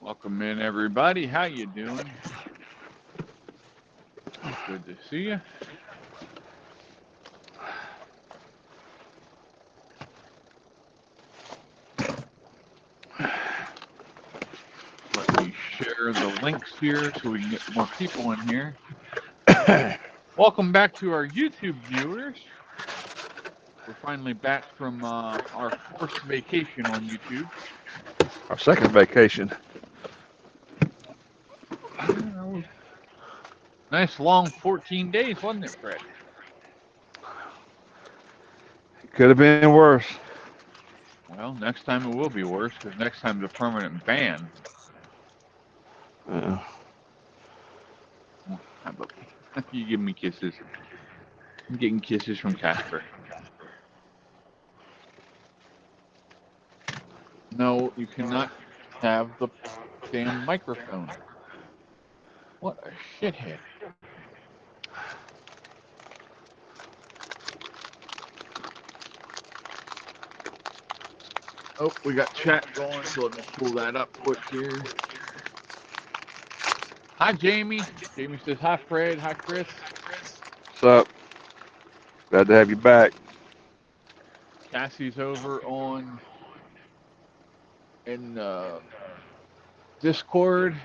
Welcome in, everybody. How you doing? Good to see you. Let me share the links here so we can get more people in here. Welcome back to our YouTube viewers. We're finally back from our forced vacation on YouTube. Our second vacation. Nice long 14 days, wasn't it, Fred? It could have been worse. Well, next time it will be worse because next time's a permanent ban. Uh, How about you give me kisses? I'm getting kisses from Casper. No, you cannot have the damn microphone. What a shithead. Oh, we got chat going, so let me pull that up quick here. Hi, Jamie. Jamie says, hi, Fred. Hi, Chris. what's up? Glad to have you back. Cassie's over in Discord.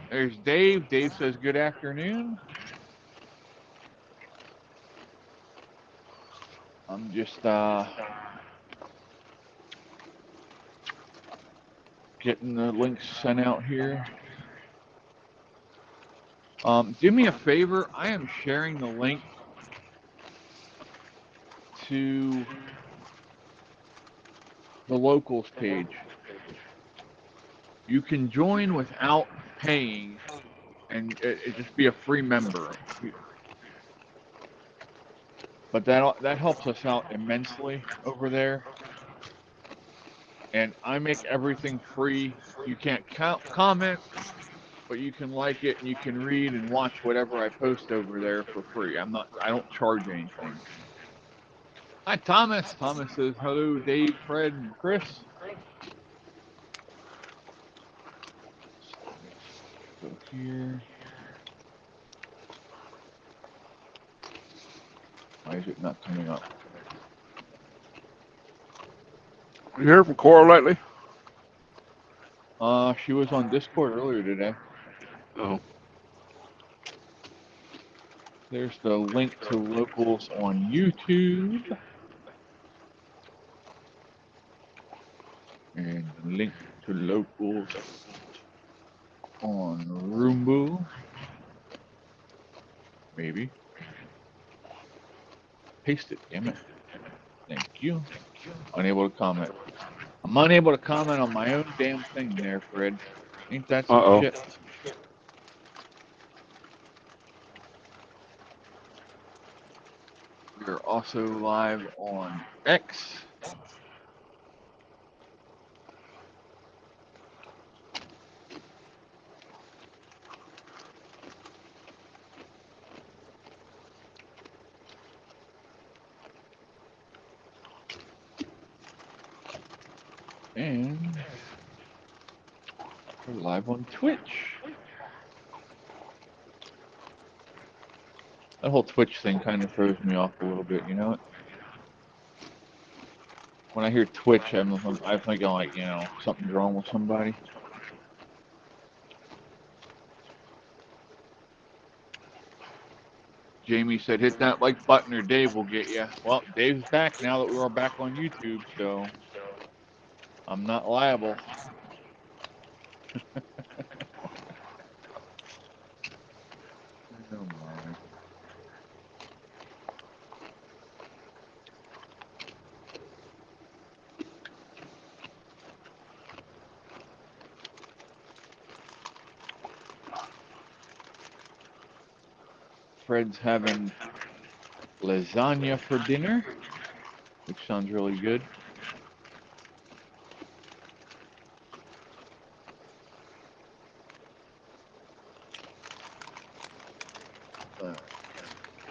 There's Dave. Dave says, good afternoon. I'm just getting the links sent out here. Do me a favor. I am sharing the link to the locals page. You can join without paying, and it just be a free member. But that helps us out immensely over there. And I make everything free. You can't comment, but you can like it and you can read and watch whatever I post over there for free. I don't charge anything. Hi, Thomas. Thomas says, hello, Dave, Fred, and Chris. Go here. Why is it not coming up? You heard from Cora lately? She was on Discord earlier today. Oh. There's the link to locals on YouTube. And the link to locals on Rumble. Maybe. Paste it, damn it. Thank you. Unable to comment. I'm unable to comment on my own damn thing there, Fred. Ain't that some Uh-oh. shit? We are also live on X. And we're live on Twitch. That whole Twitch thing kind of throws me off a little bit, you know? When I hear Twitch, I'm thinking like, something's wrong with somebody. Jamie said, hit that like button or Dave will get you. Well, Dave's back now that we're back on YouTube, so I'm not liable. Oh, my. Fred's having lasagna for dinner, which sounds really good.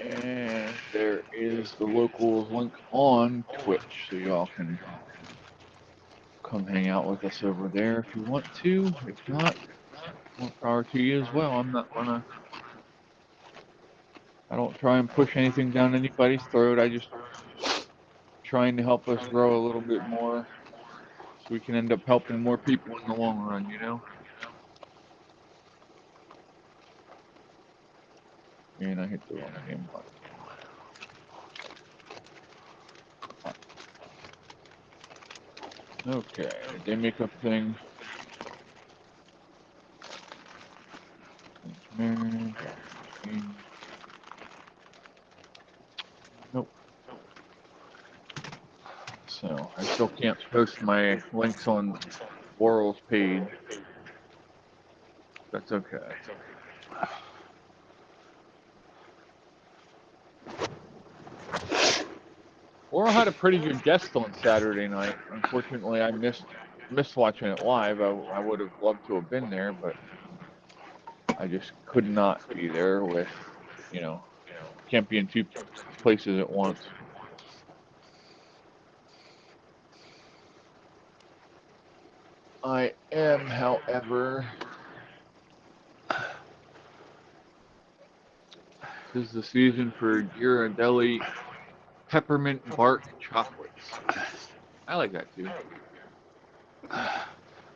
And there is the locals link on Twitch, so y'all can come hang out with us over there if you want to. If not, more power to you as well. I don't try and push anything down anybody's throat. I just trying to help us grow a little bit more so we can end up helping more people in the long run, you know? And I hit the wrong damn button. Okay, day makeup thing. Nope. So, I still can't post my links on Laurel's page. That's okay. Laurel had a pretty good guest on Saturday night. Unfortunately, I missed watching it live. I would have loved to have been there, but I just could not be there with, you know, can't be in two places at once. I am, however, this is the season for Ghirardelli peppermint bark chocolates. I like that too.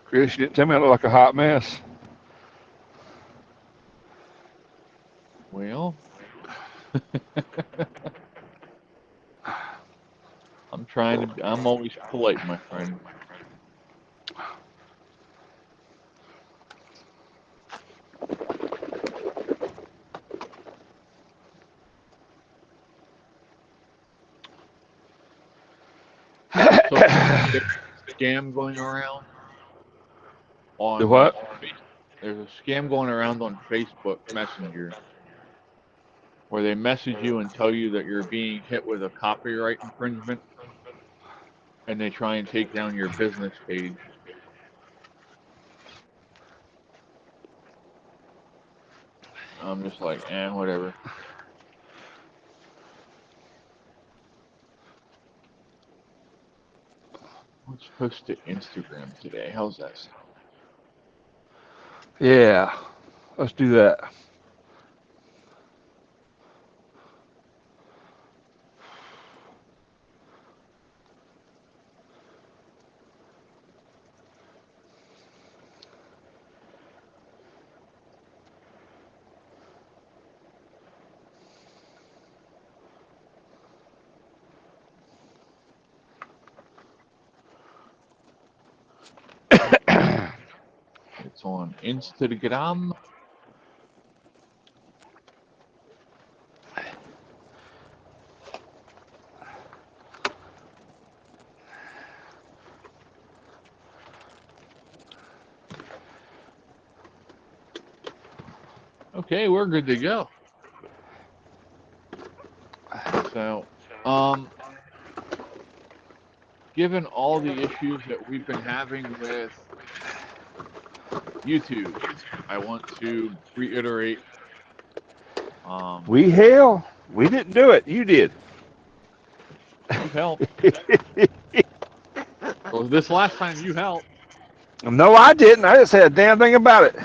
Chris, you didn't tell me I look like a hot mess. Well, I'm always polite, my friend. So, scam going around on The what? There's a scam going around on Facebook Messenger where they message you and tell you that you're being hit with a copyright infringement, and they try and take down your business page. I'm just like, whatever. Let's post to Instagram today. How's that sound? Yeah, let's do that. It's on Instagram. Okay, we're good to go. So, given all the issues that we've been having with YouTube, I want to reiterate. We didn't do it. You did. You've helped. Well, this last time you helped. No, I didn't. I didn't say a damn thing about it.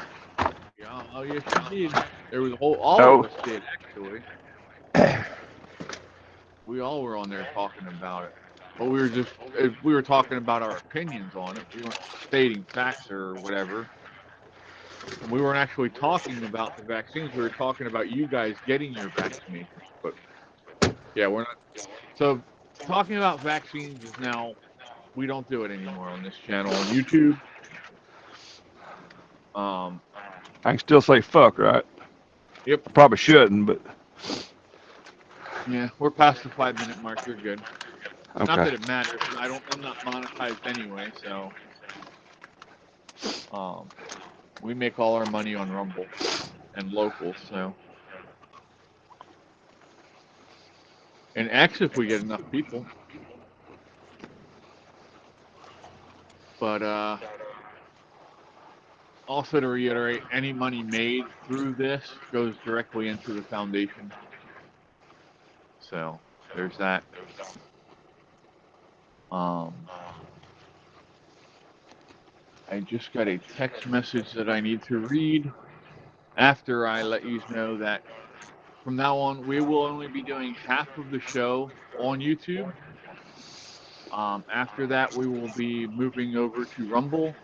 Yeah, oh yes, you did. There was all of us did actually. We all were on there talking about it, but we were talking about our opinions on it. We weren't stating facts or whatever. And we weren't actually talking about the vaccines. We were talking about you guys getting your vaccinations. But yeah, we're not. So talking about vaccines is now, we don't do it anymore on this channel on YouTube. I can still say fuck, right? Yep. I probably shouldn't, but Yeah, we're past the 5-minute mark. You're good. okay. Not that it matters. I'm not monetized anyway, so we make all our money on Rumble and local, so. And X if we get enough people. But also to reiterate, any money made through this goes directly into the foundation. So there's that. I just got a text message that I need to read after I let you know that from now on we will only be doing half of the show on YouTube. After that, we will be moving over to Rumble,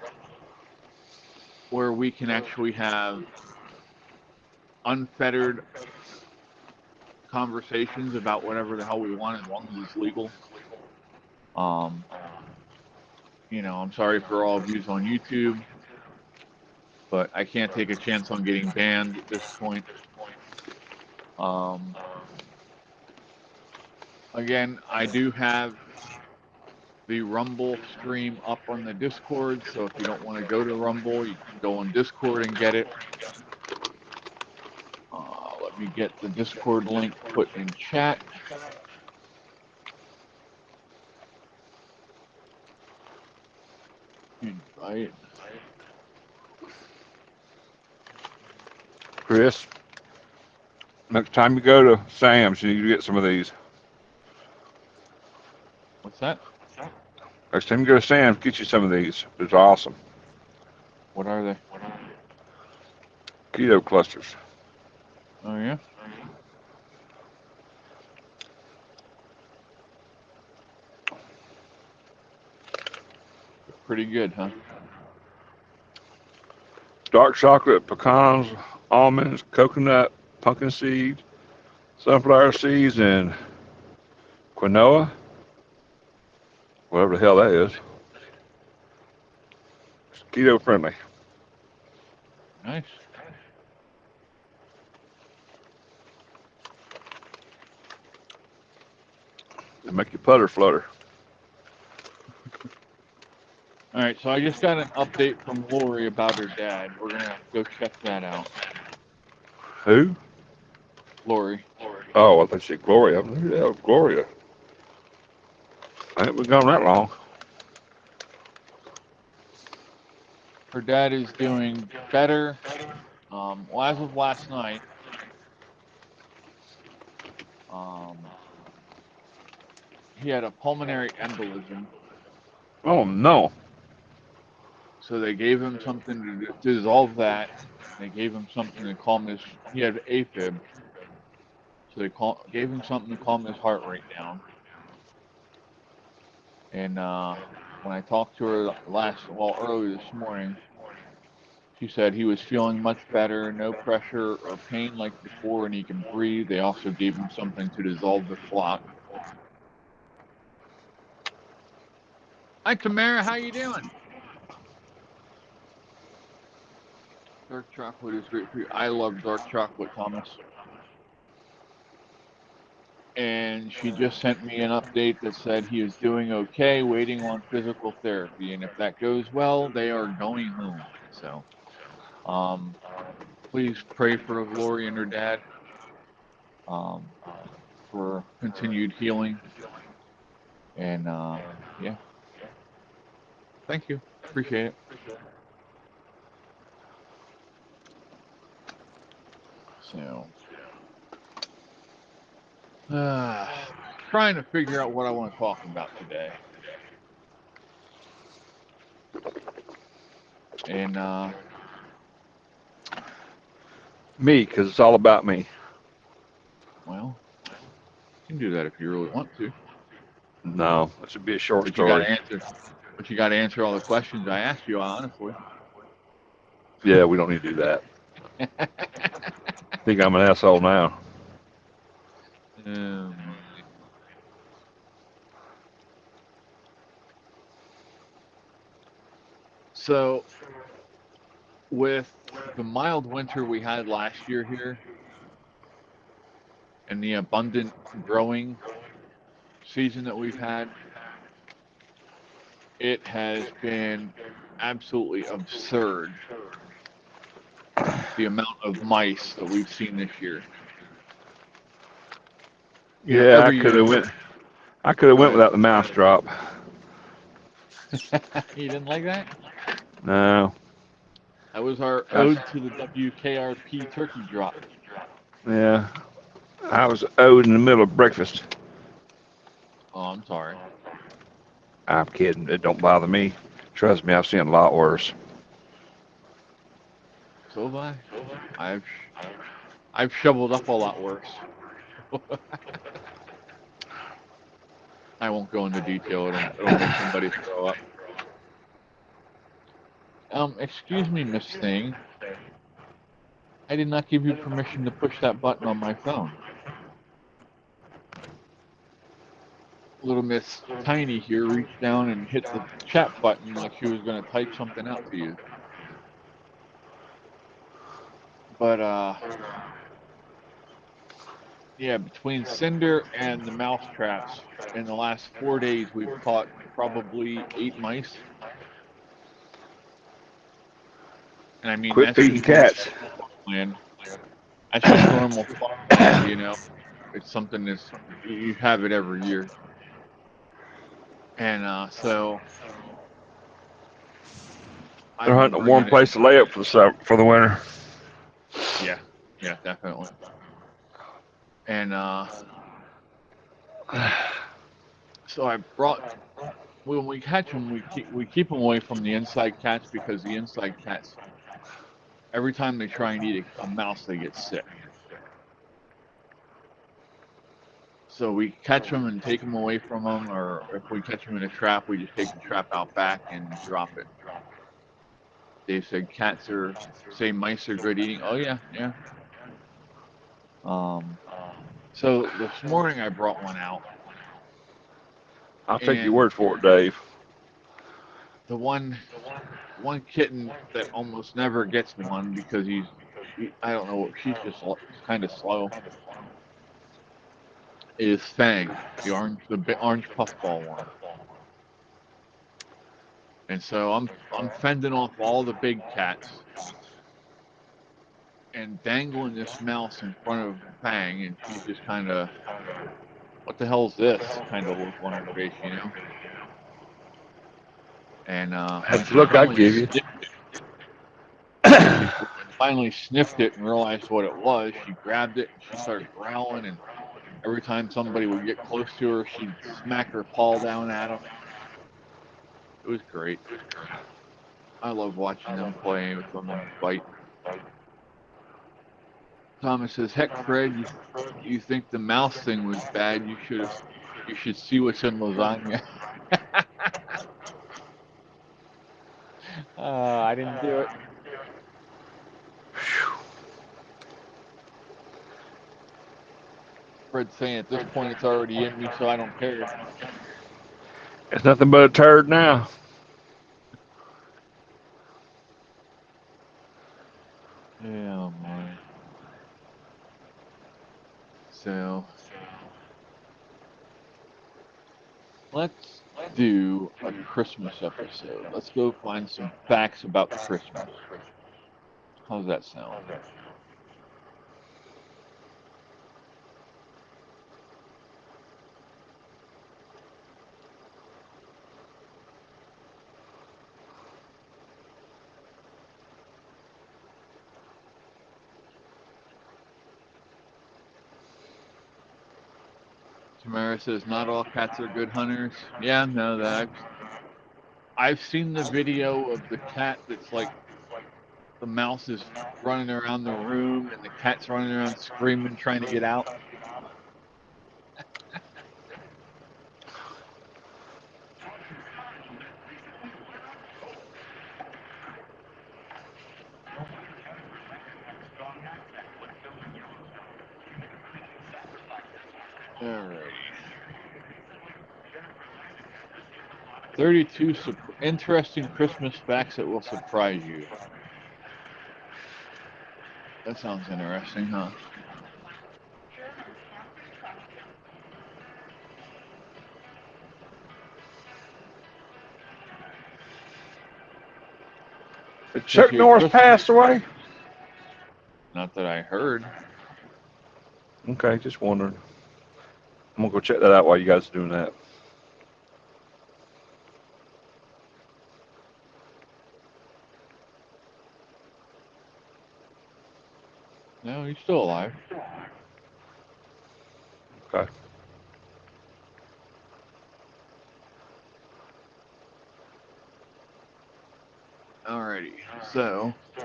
where we can actually have unfettered conversations about whatever the hell we want, as long as it's legal. I'm sorry for all views on YouTube, but I can't take a chance on getting banned at this point. Again, I do have the Rumble stream up on the Discord, so if you don't want to go to Rumble, you can go on Discord and get it. Let me get the Discord link put in chat. Invite. Chris, next time you go to Sam's, you need to get some of these. What's that? Next time you go to Sam's, get you some of these. It's awesome. What are they? Keto clusters. Oh, yeah? Pretty good, huh? Dark chocolate, pecans, almonds, coconut, pumpkin seed, sunflower seeds, and quinoa. Whatever the hell that is. It's keto friendly. Nice. They make your putter flutter. All right, so I just got an update from Lori about her dad. We're going to go check that out. Who? Lori. Oh, I thought you said Gloria. Who the hell is Gloria? I ain't been gone that long. Her dad is doing better. Well, as of last night, he had a pulmonary embolism. Oh, no. So they gave him something to dissolve that. They gave him something to calm his. He had AFib. So they gave him something to calm his heart rate down. And when I talked to her early this morning, she said he was feeling much better, no pressure or pain like before, and he can breathe. They also gave him something to dissolve the clot. Hi, Tamara. How you doing? Dark chocolate is great for you. I love dark chocolate, Thomas. And she just sent me an update that said he is doing okay, waiting on physical therapy. And if that goes well, they are going home. So, please pray for Lori and her dad for continued healing. And, yeah. Thank you. Appreciate it. So, trying to figure out what I want to talk about today. And, Me, because it's all about me. well, you can do that if you really want to. No, it should be a short But story. you got to answer all the questions I asked you, honestly. Yeah, we don't need to do that. I think I'm an asshole now. So, with the mild winter we had last year here, and the abundant growing season that we've had, it has been absolutely absurd, the amount of mice that we've seen this year. Yeah, I could have went. I could have went without the mouse drop. You didn't like that? No. That was our ode to the WKRP turkey drop. Yeah. I was owed in the middle of breakfast. Oh, I'm sorry. I'm kidding. It don't bother me. Trust me, I've seen a lot worse. So have I. I've shoveled up a lot worse. I won't go into detail. It'll make somebody throw up. Excuse me, Miss Thing. I did not give you permission to push that button on my phone. Little Miss Tiny here reached down and hit the chat button like she was going to type something out to you. But, yeah, between Cinder and the mouse traps, in the last 4 days, we've caught probably 8 mice. And I mean, Quit that's feeding just normal cats. plan. That's just normal farm, you know. It's something that's, you have it every year. And, so They're I've been hunting a warm bringing it. place to lay up for the winter. Yeah, definitely. And, so I brought, when we catch them, we keep them away from the inside cats, because the inside cats, every time they try and eat a mouse, they get sick. So we catch them and take them away from them, or if we catch them in a trap, we just take the trap out back and drop it. Dave said say mice are good eating. Oh yeah. So this morning I brought one out. I'll take your And word for it, Dave. the one kitten that almost never gets one because I don't know, she's just kind of slow, is Fang, the orange puffball one. And so I'm fending off all the big cats and dangling this mouse in front of Fang, and she's just kind of, what the hell's this kind of look on her face, you know? And when That's the she look I give you. finally sniffed it and realized what it was, she grabbed it and she started growling, and every time somebody would get close to her, she'd smack her paw down at them. It was great. I love watching them play with them and fight. Thomas says, "Heck, Fred, you think the mouse thing was bad? You should see what's in lasagna." I didn't do it. Fred's saying at this point it's already in me, so I don't care. It's nothing but a turd now. Yeah, man. So let's do a Christmas episode. Let's go find some facts about Christmas. How's that sound? Tamara says, "Not all cats are good hunters." Yeah, no, that I've seen the video of the cat that's like, the mouse is running around the room and the cat's running around screaming, trying to get out. Alrighty. 32 interesting Christmas facts that will surprise you. That sounds interesting, huh? Did Chuck Norris passed away? Not that I heard. Okay, just wondering. I'm gonna go check that out while you guys are doing that. No, he's still alive. Okay. Alrighty. So, it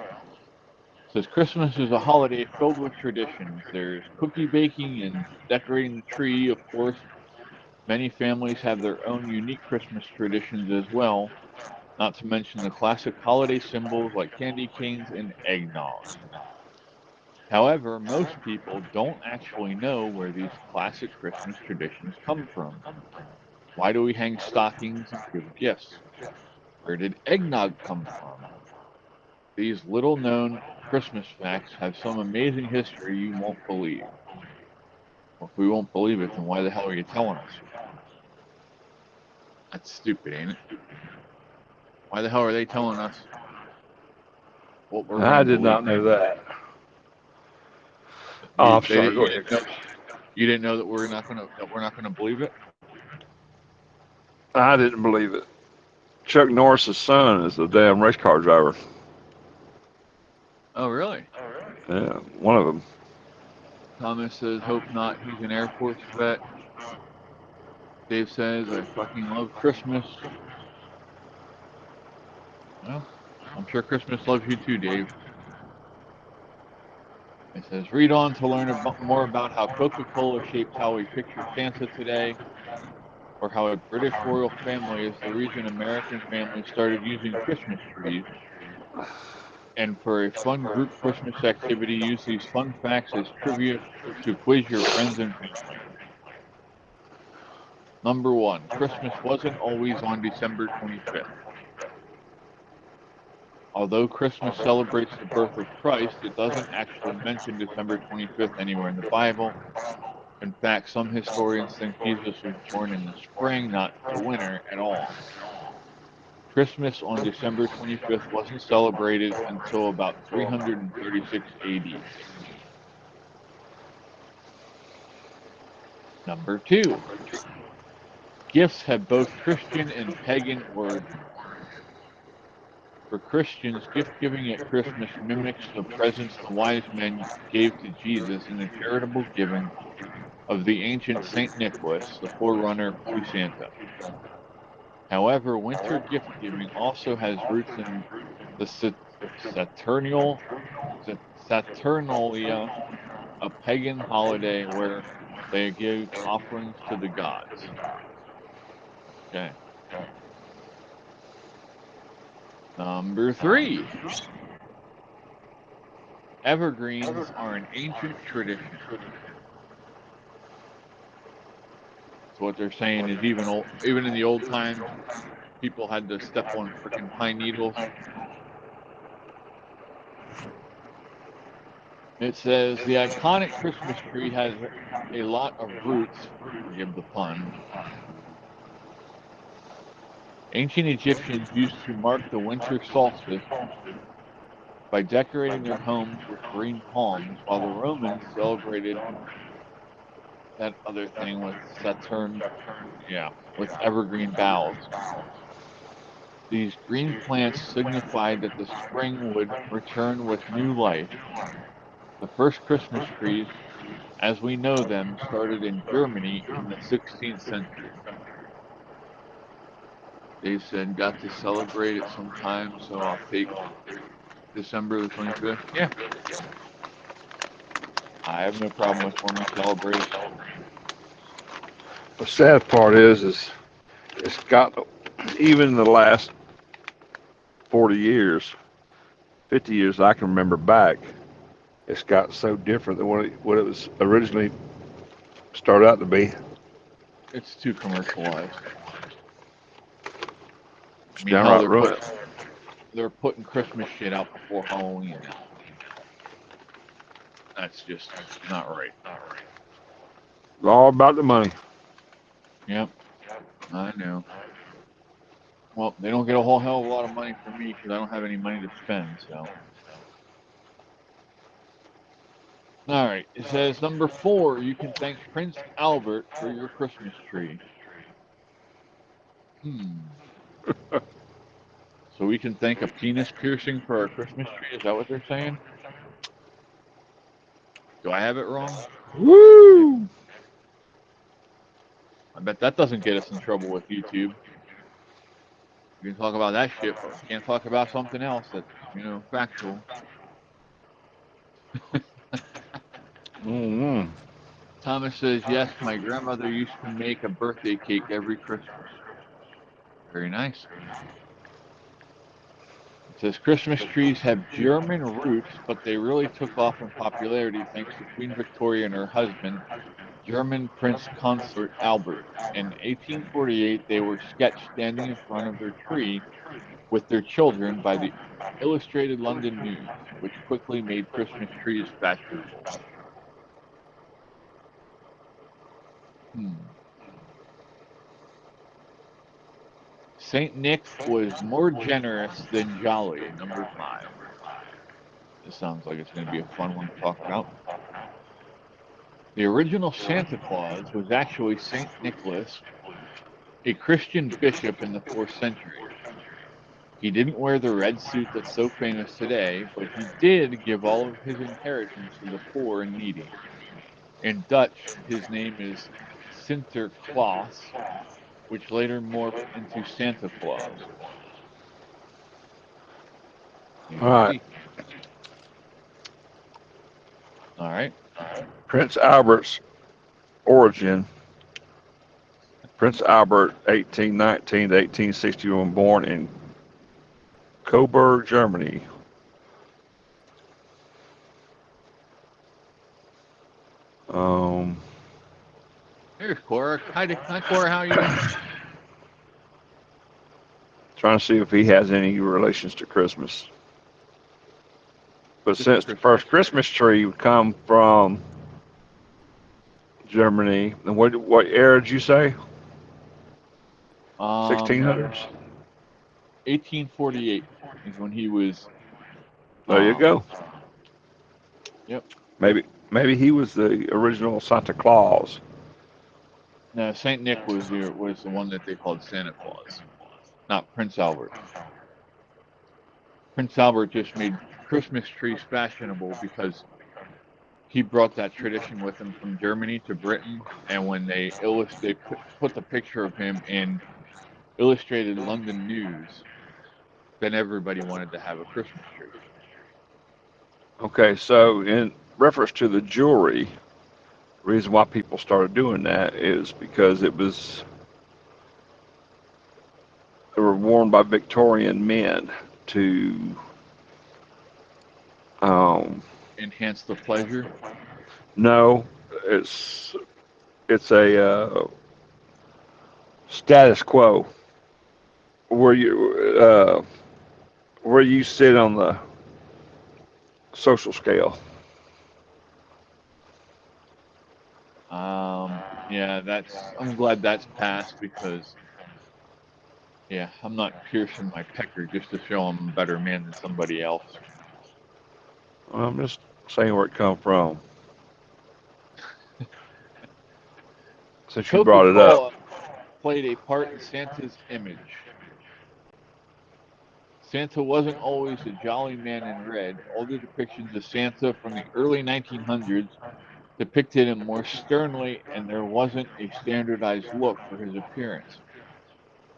says Christmas is a holiday filled with traditions. There's cookie baking and decorating the tree, of course. Many families have their own unique Christmas traditions as well, not to mention the classic holiday symbols like candy canes and eggnog. However, most people don't actually know where these classic Christmas traditions come from. Why do we hang stockings and give gifts? Where did eggnog come from? These little known Christmas facts have some amazing history you won't believe. Well, if we won't believe it, then why the hell are you telling us? That's stupid, ain't it? Why the hell are they telling us what we're I going to did not believe? know that. Oh, I'm sorry. Go ahead. You didn't know that we're not going to believe it? I didn't believe it. Chuck Norris's son is a damn race car driver. Oh, really? Yeah, one of them. Thomas says, hope not. He's an Air Force vet. Dave says, I fucking love Christmas. Well, I'm sure Christmas loves you too, Dave. It says, read on to learn more about how Coca-Cola shaped how we picture Santa today, or how a British royal family is the reason American families started using Christmas trees. And for a fun group Christmas activity, use these fun facts as trivia to quiz your friends and family. Number 1, Christmas wasn't always on December 25th. Although Christmas celebrates the birth of Christ, it doesn't actually mention December 25th anywhere in the Bible. In fact, some historians think Jesus was born in the spring, not the winter at all. Christmas on December 25th wasn't celebrated until about 336 AD. Number 2, gifts have both Christian and pagan origins. For Christians, gift-giving at Christmas mimics the presents the wise men gave to Jesus in the charitable giving of the ancient Saint Nicholas, the forerunner to Santa. However, winter gift-giving also has roots in the Saturnalia, a pagan holiday where they give offerings to the gods. Okay. Number 3. Evergreens are an ancient tradition. So what they're saying is even in the old times, people had to step on freaking pine needles. It says the iconic Christmas tree has a lot of roots, forgive the pun. Ancient Egyptians used to mark the winter solstice by decorating their homes with green palms, while the Romans celebrated that other thing with with evergreen boughs. These green plants signified that the spring would return with new life. The first Christmas trees, as we know them, started in Germany in the 16th century. They said, got to celebrate it sometime, so I'll take December the 25th. Yeah. I have no problem with when we celebrate it. The sad part is it's got, even in the last 40 years, 50 years I can remember back, it's got so different than what it was originally started out to be. It's too commercialized. It's downright ruined. They're putting Christmas shit out before Halloween now. That's just not right. It's all about the money. Yep, I know. Well, they don't get a whole hell of a lot of money from me because I don't have any money to spend, so. Alright, it says number 4, you can thank Prince Albert for your Christmas tree. So we can thank a penis piercing for our Christmas tree? Is that what they're saying? Do I have it wrong? Woo! I bet that doesn't get us in trouble with YouTube. You can talk about that shit, but you can't talk about something else that's, factual. Mm-hmm. Thomas says, yes, my grandmother used to make a birthday cake every Christmas. Very nice. It says, Christmas trees have German roots, but they really took off in popularity thanks to Queen Victoria and her husband, German Prince Consort Albert. In 1848, they were sketched standing in front of their tree with their children by the Illustrated London News, which quickly made Christmas trees fashionable. Saint Nick was more generous than jolly, number 5. This sounds like it's going to be a fun one to talk about. The original Santa Claus was actually Saint Nicholas, a Christian bishop in the 4th century. He didn't wear the red suit that's so famous today, but he did give all of his inheritance to the poor and needy. In Dutch, his name is Sinterklaas, which later morphed into Santa Claus. All right. All right. Prince Albert's origin. Prince Albert, 1819 to 1861, born in Coburg, Germany. Here's Cora. Hi, Cora. How are you doing? Trying to see if he has any relations to Christmas. But since the first Christmas tree would come from Germany, and what era did you say? 1600s? 1848 is when he was. There you go. Yep. Maybe he was the original Santa Claus. No, Saint Nick was the one that they called Santa Claus, not Prince Albert. Prince Albert just made Christmas trees fashionable because he brought that tradition with him from Germany to Britain, and when they put the picture of him in Illustrated London News, then everybody wanted to have a Christmas tree. Okay, so in reference to the jewelry, the reason why people started doing that is because they were worn by Victorian men to enhance the pleasure. No, it's a status quo where you sit on the social scale. Yeah, I'm glad that's passed because, yeah, I'm not piercing my pecker just to show I'm a better man than somebody else. I'm just saying where it come from. Since you brought it up. Played a part in Santa's image. Santa wasn't always a jolly man in red. Older depictions of Santa from the early 1900s depicted him more sternly, and there wasn't a standardized look for his appearance.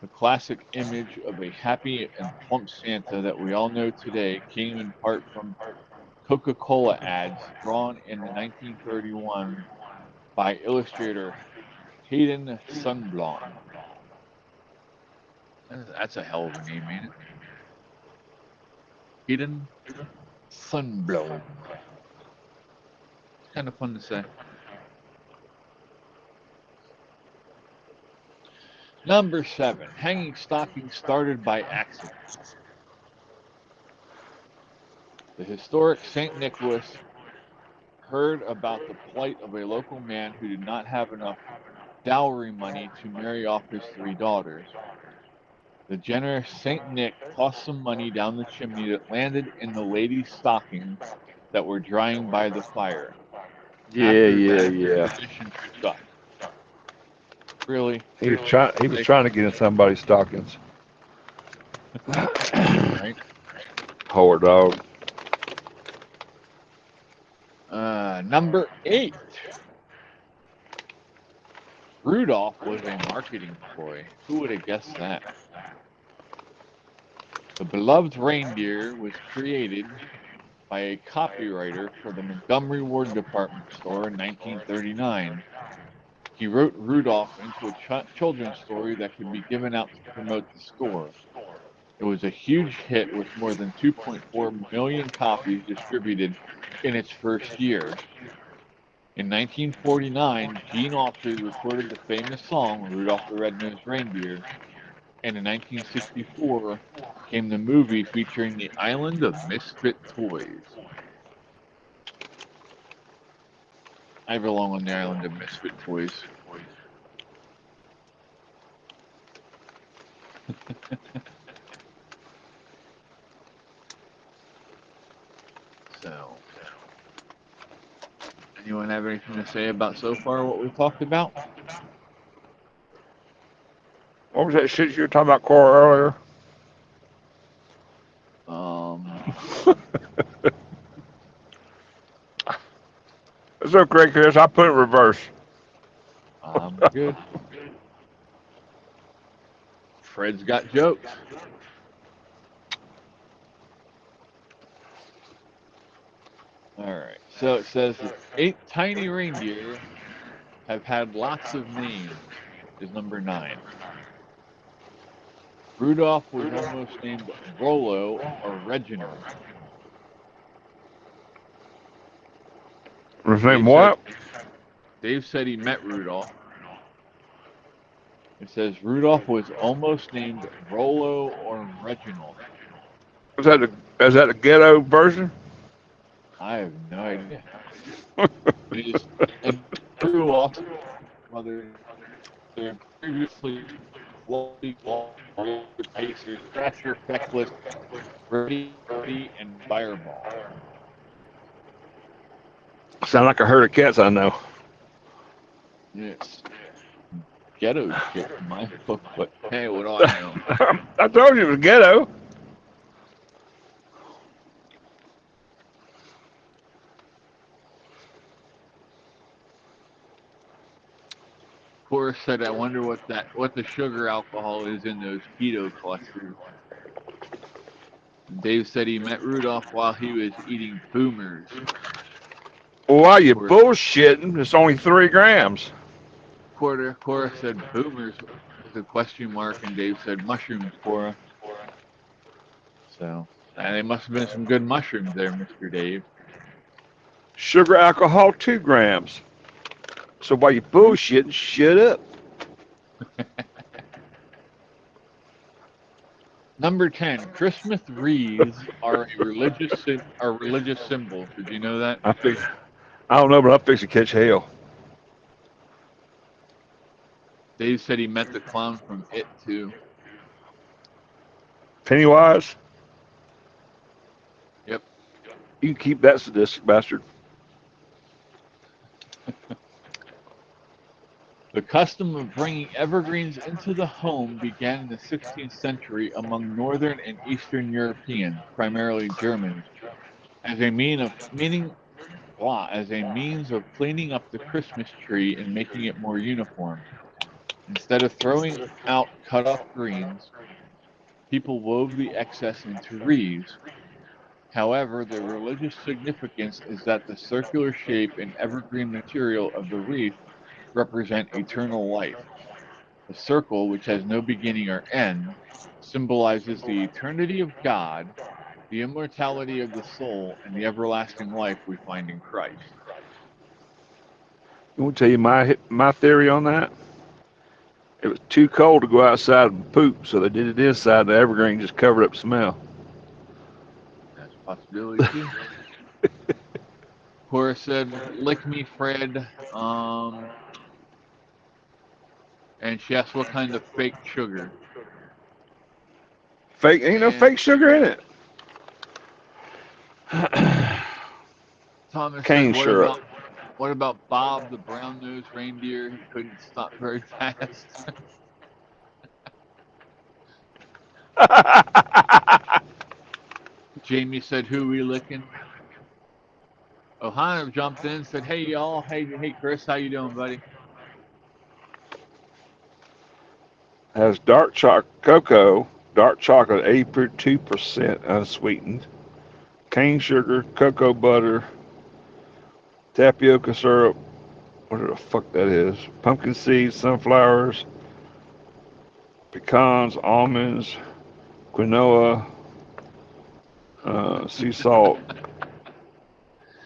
The classic image of a happy and plump Santa that we all know today came in part from Coca-Cola ads drawn in 1931 by illustrator Hayden Sundblom. That's a hell of a name, ain't it? Hayden Sundblom. It's kind of fun to say. Number 7, hanging stockings started by accident. The historic St. Nicholas heard about the plight of a local man who did not have enough dowry money to marry off his 3 daughters. The generous St. Nick tossed some money down the chimney that landed in the ladies' stockings that were drying by the fire. Yeah. Tradition stuck. Really? He was trying to get in somebody's stockings. Right? Poor dog. Number 8. Rudolph was a marketing ploy. Who would have guessed that? The beloved reindeer was created by a copywriter for the Montgomery Ward department store in 1939. He wrote Rudolph into a children's story that could be given out to promote the store. It was a huge hit with more than 2.4 million copies distributed in its first year. In 1949, Gene Autry recorded the famous song Rudolph the Red-Nosed Reindeer, and in 1964 came the movie featuring the Island of Misfit Toys. I belong on the Island of Misfit Toys. So, anyone have anything to say about so far what we talked about? What was that shit you were talking about, Cora, earlier? It's okay, Chris. I put it in reverse. I'm good. Fred's got jokes. All right. So it says 8 tiny reindeer have had lots of names. Is number 9. Rudolph was almost named Rollo or Reginald. His name what? Dave said he met Rudolph. It says Rudolph was almost named Rollo or Reginald. Is that the ghetto version? I have no idea. And Rudolph, mother, they're previously Wally, Pacer, Thrasher, Feckless, Brody, and Fireball. Sound like a herd of cats I know. Yes. Ghetto shit in my book, but hey, what do I know? I told you it was ghetto. Cora said, "I wonder what the sugar alcohol is in those keto clusters." Dave said he met Rudolph while he was eating boomers. Why you bullshitting? It's only 3 grams. Cora said boomers with a question mark, and Dave said mushrooms, Cora. So, they must have been some good mushrooms there, Mr. Dave. Sugar alcohol, 2 grams. So why you bullshitting? Shut up. Number 10, Christmas wreaths are a religious symbol. Did you know that? I don't know, but I'm fixing to catch hell. Dave said he met the clown from It too. Pennywise? Yep. You can keep that sadistic bastard. The custom of bringing evergreens into the home began in the 16th century among Northern and Eastern Europeans, primarily Germans, as a means of cleaning up the Christmas tree and making it more uniform. Instead of throwing out cut-off greens, people wove the excess into wreaths. However, the religious significance is that the circular shape and evergreen material of the wreath represent eternal life. The circle, which has no beginning or end, symbolizes the eternity of God, the immortality of the soul, and the everlasting life we find in Christ. You want to tell you my theory on that? It was too cold to go outside and poop, so they did it inside, and the evergreen just covered up smell. That's a possibility too. Cora said, "Lick me, Fred." And she asked what kind of fake sugar. Ain't no fake sugar in it. Thomas Cane said, syrup. What about Bob, the brown-nosed reindeer who couldn't stop very fast? Jamie said, "Who we licking?" Ohana jumped in and said, "Hey y'all, hey Chris, how you doing, buddy?" Has dark chocolate cocoa dark chocolate, 82% unsweetened, cane sugar, cocoa butter, tapioca syrup, whatever the fuck that is, pumpkin seeds, sunflowers, pecans, almonds, quinoa, sea salt,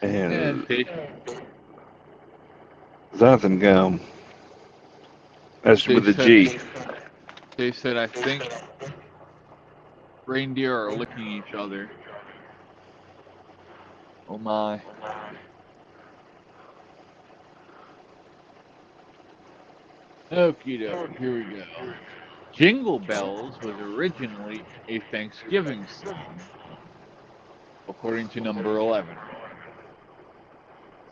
Yeah, and tastes xanthan gum. That's They with a said G. they said I think reindeer are licking each other. Oh my. Okie dokie, here we go. Jingle Bells was originally a Thanksgiving song, according to number 11. It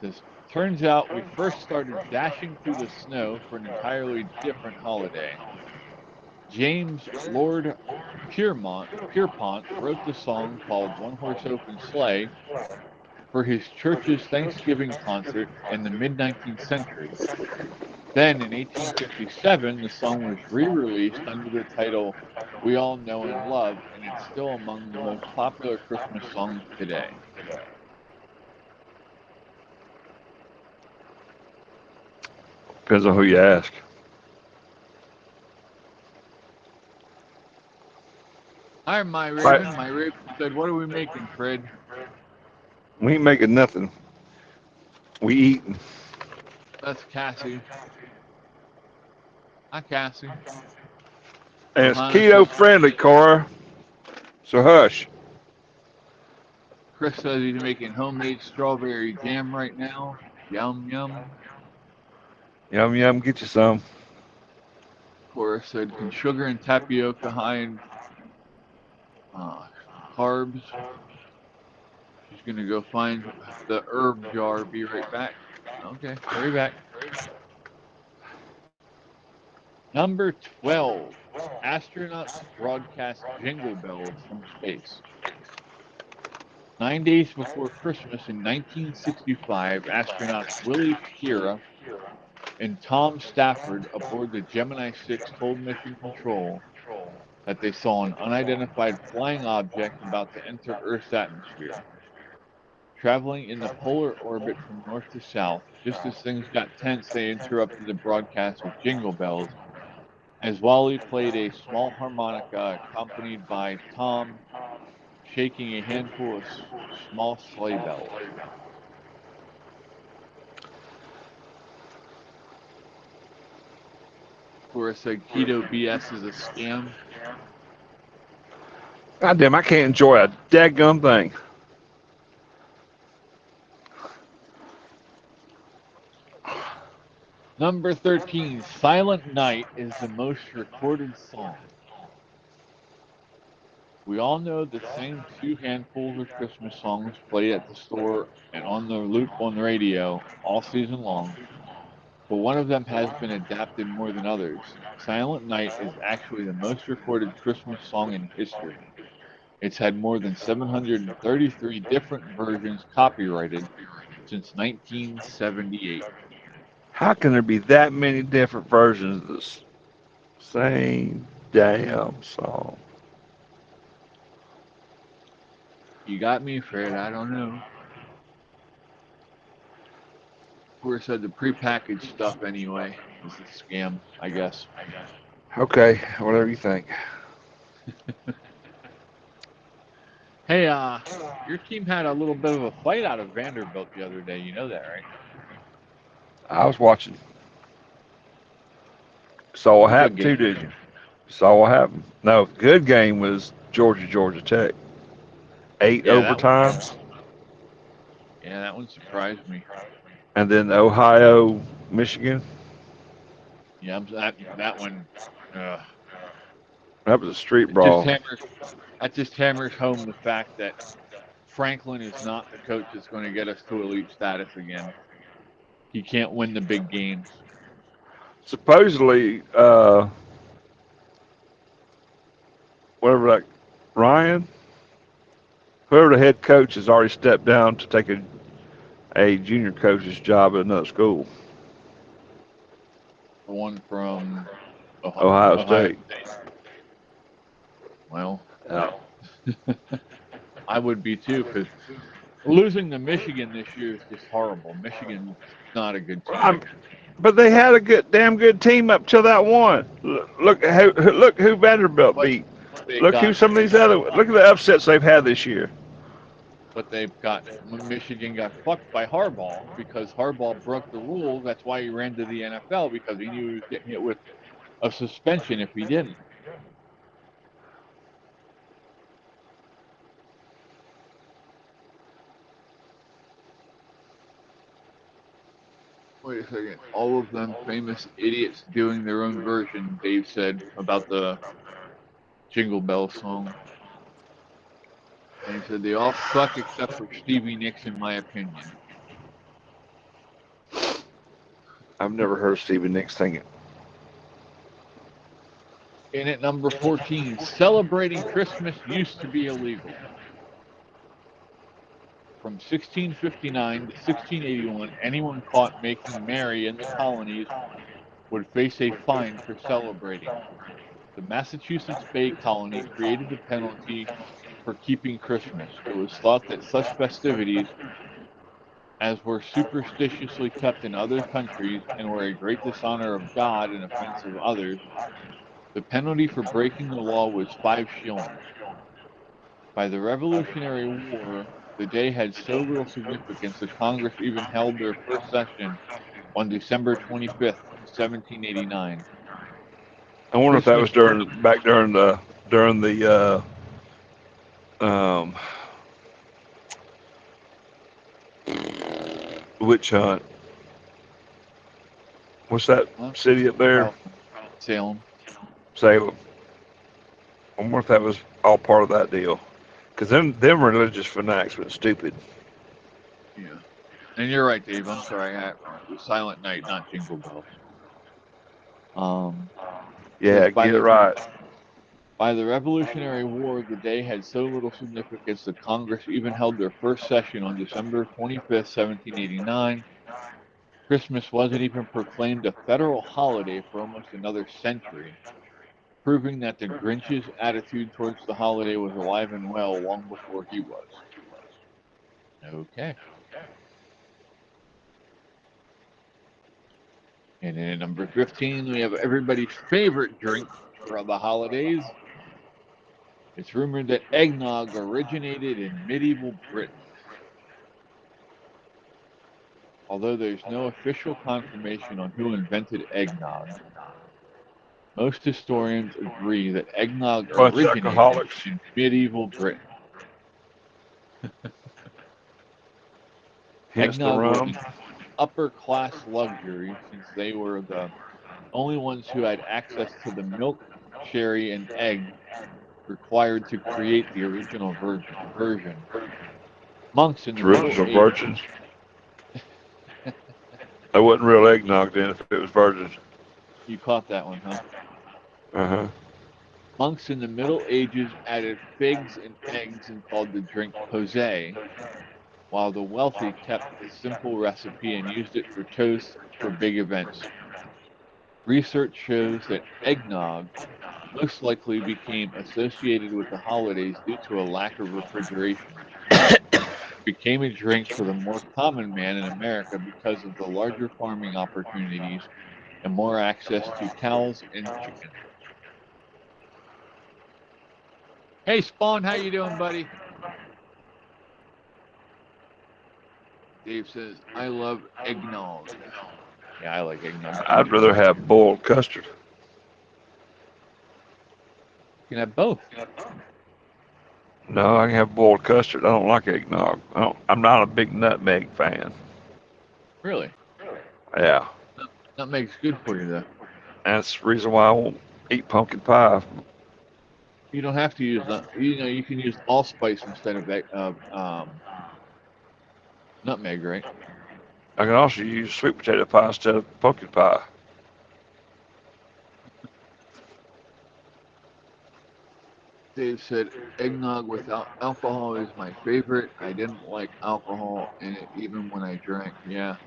says, turns out we first started dashing through the snow for an entirely different holiday. James Lord Pierpont wrote the song called One Horse Open Sleigh for his church's Thanksgiving concert in the mid-19th century. Then, in 1857, the song was re-released under the title We All Know and Love, and it's still among the most popular Christmas songs today. Depends on who you ask. Hi, my Raven. My Raven said, what are we making, Fred? We ain't making nothing. We eating. That's Cassie. Hi, Cassie. And it's Johanna keto said, friendly, Cora. So hush. Chris says he's making homemade strawberry jam right now. Yum, yum. Yum yum, get you some. Cora said, can sugar and tapioca high in carbs? She's going to go find the herb jar. Be right back. Okay, hurry back. Number 12. Astronauts broadcast jingle bells from space. 9 days before Christmas in 1965, astronauts Willie Kira and Tom Stafford aboard the Gemini 6 told Mission Control that they saw an unidentified flying object about to enter Earth's atmosphere. Traveling in the polar orbit from north to south, just as things got tense, they interrupted the broadcast with jingle bells, as Wally played a small harmonica accompanied by Tom shaking a handful of small sleigh bells. Cora said keto BS is a scam. God damn, I can't enjoy a dadgum thing. Number 13, Silent Night is the most recorded song. We all know the same two handfuls of Christmas songs played at the store and on the loop on the radio all season long, but one of them has been adapted more than others. Silent Night is actually the most recorded Christmas song in history. It's had more than 733 different versions copyrighted since 1978. How can there be that many different versions of the same damn song? You got me, Fred. I don't know. Of course, said the prepackaged stuff anyway is a scam, I guess. Okay, whatever you think. Hey, your team had a little bit of a fight out of Vanderbilt the other day. You know that, right? I was watching. Saw what happened too, did you? Saw what happened. No, good game was Georgia Tech. 8 overtimes. That one surprised me. And then Ohio, Michigan. Yeah, that one. That was a street brawl. That just hammers home the fact that Franklin is not the coach that's going to get us to elite status again. He can't win the big games. Supposedly, whatever that Ryan, whoever the head coach has already stepped down to take a junior coach's job at another school. The one from Ohio State. Well, Yeah. I would be too, because losing to Michigan this year is just horrible. Michigan's not a good team. But they had a damn good team up till that one. Look who Vanderbilt But beat. they Look who got, some of these other. Look at the upsets they've had this year. but they've got Michigan got fucked by Harbaugh because Harbaugh broke the rules. That's why he ran to the NFL, because he knew he was getting hit with a suspension if he didn't. Wait a second. All of them famous idiots doing their own version, Dave said about the Jingle Bell song. And he said they all suck except for Stevie Nicks, in my opinion. I've never heard Stevie Nicks sing it. And at number 14, celebrating Christmas used to be illegal. From 1659 to 1681, anyone caught making merry in the colonies would face a fine for celebrating. The Massachusetts Bay Colony created the penalty for keeping Christmas. It was thought that such festivities as were superstitiously kept in other countries and were a great dishonor of God and offense of others, the penalty for breaking the law was 5 shillings. By the Revolutionary War, the day had so little significance that Congress even held their first session on December 25th, 1789. I wonder if that was Christmas during the witch hunt. What's that city up there? Salem. Salem. I wonder if that was all part of that deal. Because them religious fanatics went stupid. Yeah. And you're right, Dave. I'm sorry. It was Silent Night, not Jingle Bells. Yeah, get it right. By the Revolutionary War, the day had so little significance that Congress even held their first session on December 25th, 1789. Christmas wasn't even proclaimed a federal holiday for almost another century, proving that the Grinch's attitude towards the holiday was alive and well long before he was. Okay. And then at number 15, we have everybody's favorite drink for the holidays. It's rumored that eggnog originated in medieval Britain. Although there's no official confirmation on who invented eggnog, most historians agree that eggnog originated in medieval Britain. Eggnog was an upper-class luxury since they were the only ones who had access to the milk, sherry, and egg required to create the original version. Monks in the Middle Ages. That wasn't real eggnog then if it was virgin. You caught that one, huh? Uh-huh. Monks in the Middle Ages added figs and eggs and called the drink posé, while the wealthy kept the simple recipe and used it for toast for big events. Research shows that eggnog most likely became associated with the holidays due to a lack of refrigeration. It became a drink for the more common man in America because of the larger farming opportunities and more access to cows and chickens. Hey, Spawn, how you doing, buddy? Dave says, I love eggnog. Yeah, I like eggnog. I'd rather have boiled custard. You can have both. No, I can have boiled custard. I don't like eggnog. I'm not a big nutmeg fan. Really? Yeah. Nutmeg's good for you, though. That's the reason why I won't eat pumpkin pie. You don't have to use that. You can use allspice instead of nutmeg, right? I can also use sweet potato pie instead of pumpkin pie. Dave said, eggnog without alcohol is my favorite. I didn't like alcohol in it even when I drank. Yeah.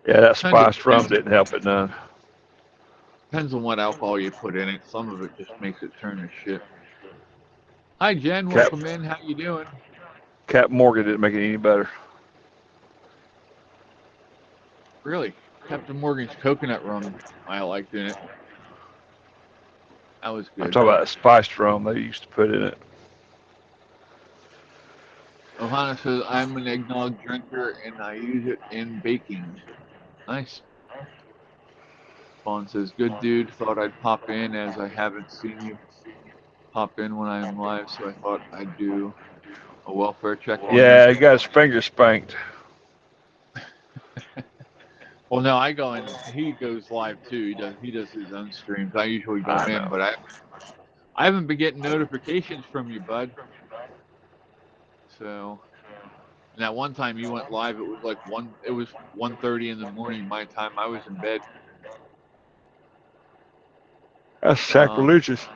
Yeah, that spiced rum didn't help it none. Depends on what alcohol you put in it. Some of it just makes it turn to shit. Hi, Jen. Cap, Welcome in. How you doing? Cap Morgan didn't make it any better. Really? Captain Morgan's coconut rum I liked in it. That was I'm good. talking about a spiced rum they used to put in it. Ohana says, I'm an eggnog drinker and I use it in baking. Nice. Vaughn says, good dude. Thought I'd pop in as I haven't seen you pop in when I'm live, so I thought I'd do a welfare check on you. Yeah, he got his finger spanked. Well, no, I go in. He goes live too. He does his own streams. I usually go I in, know. but I haven't been getting notifications from you, bud. So and that one time you went live, it was like 1:30 in the morning my time. I was in bed. That's sacrilegious.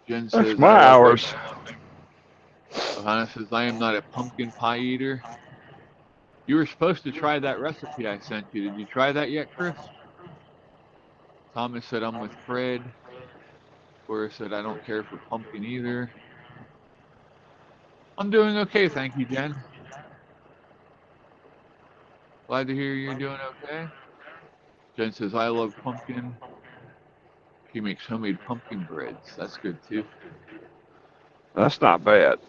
Jen That's says, I my love hours. Ohana says, I am not a pumpkin pie eater. You were supposed to try that recipe I sent you. Did you try that yet, Chris? Thomas said, I'm with Fred. Cora said, I don't care for pumpkin either. I'm doing okay, thank you, Jen. Glad to hear you're doing okay. Jen says, I love pumpkin. She makes homemade pumpkin breads. That's good, too. That's not bad.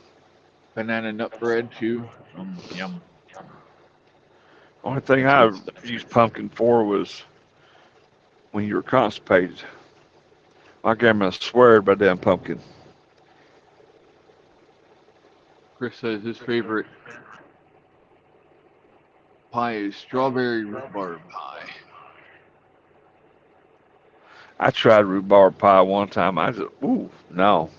Banana nut bread, too. Yum. Only thing That's I good stuff. used pumpkin for was when you were constipated. My grandma sweared by damn pumpkin. Chris says his favorite pie is strawberry rhubarb pie. I tried rhubarb pie one time. I just, ooh, no.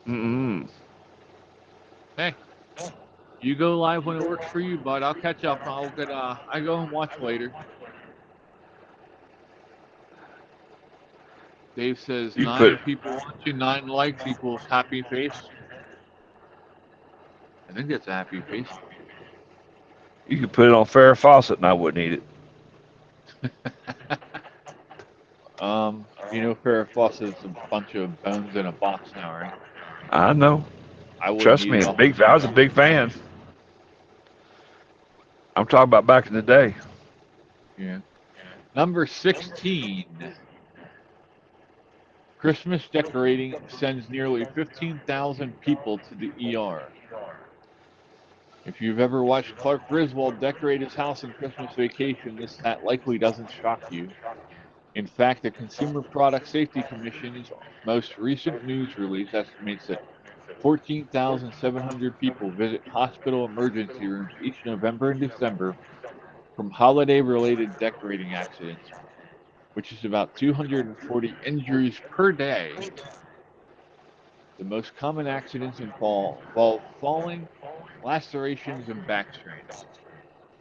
Mm-mm. Hey, you go live when it works for you, bud. I'll catch up. I go and watch later. Dave says You 9 put, people watching, 9 likes equals happy face. I think that's a happy face. you could put it on Farrah Fawcett and I wouldn't eat it. Farrah Fawcett's a bunch of bones in a box now, right? I know. I wouldn't Trust eat me, it it's off. big. I was a big fan. I'm talking about back in the day. Yeah. Number 16. Christmas decorating sends nearly 15,000 people to the ER. If you've ever watched Clark Griswold decorate his house on Christmas Vacation, this stat likely doesn't shock you. In fact, the Consumer Product Safety Commission's most recent news release estimates that 14,700 people visit hospital emergency rooms each November and December from holiday-related decorating accidents, which is about 240 injuries per day. The most common accidents involve falling, lacerations, and back strains.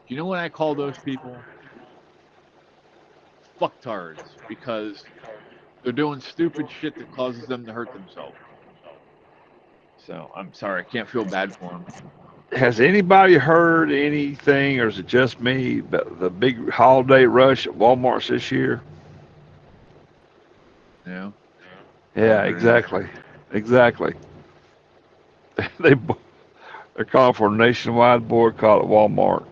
Do you know what I call those people? Fucktards, because they're doing stupid shit that causes them to hurt themselves. So I'm sorry, I can't feel bad for them. Has anybody heard anything, or is it just me, about the big holiday rush at Walmart's this year? You know? Yeah, exactly. Exactly. They, they're calling for a nationwide boycott at Walmart.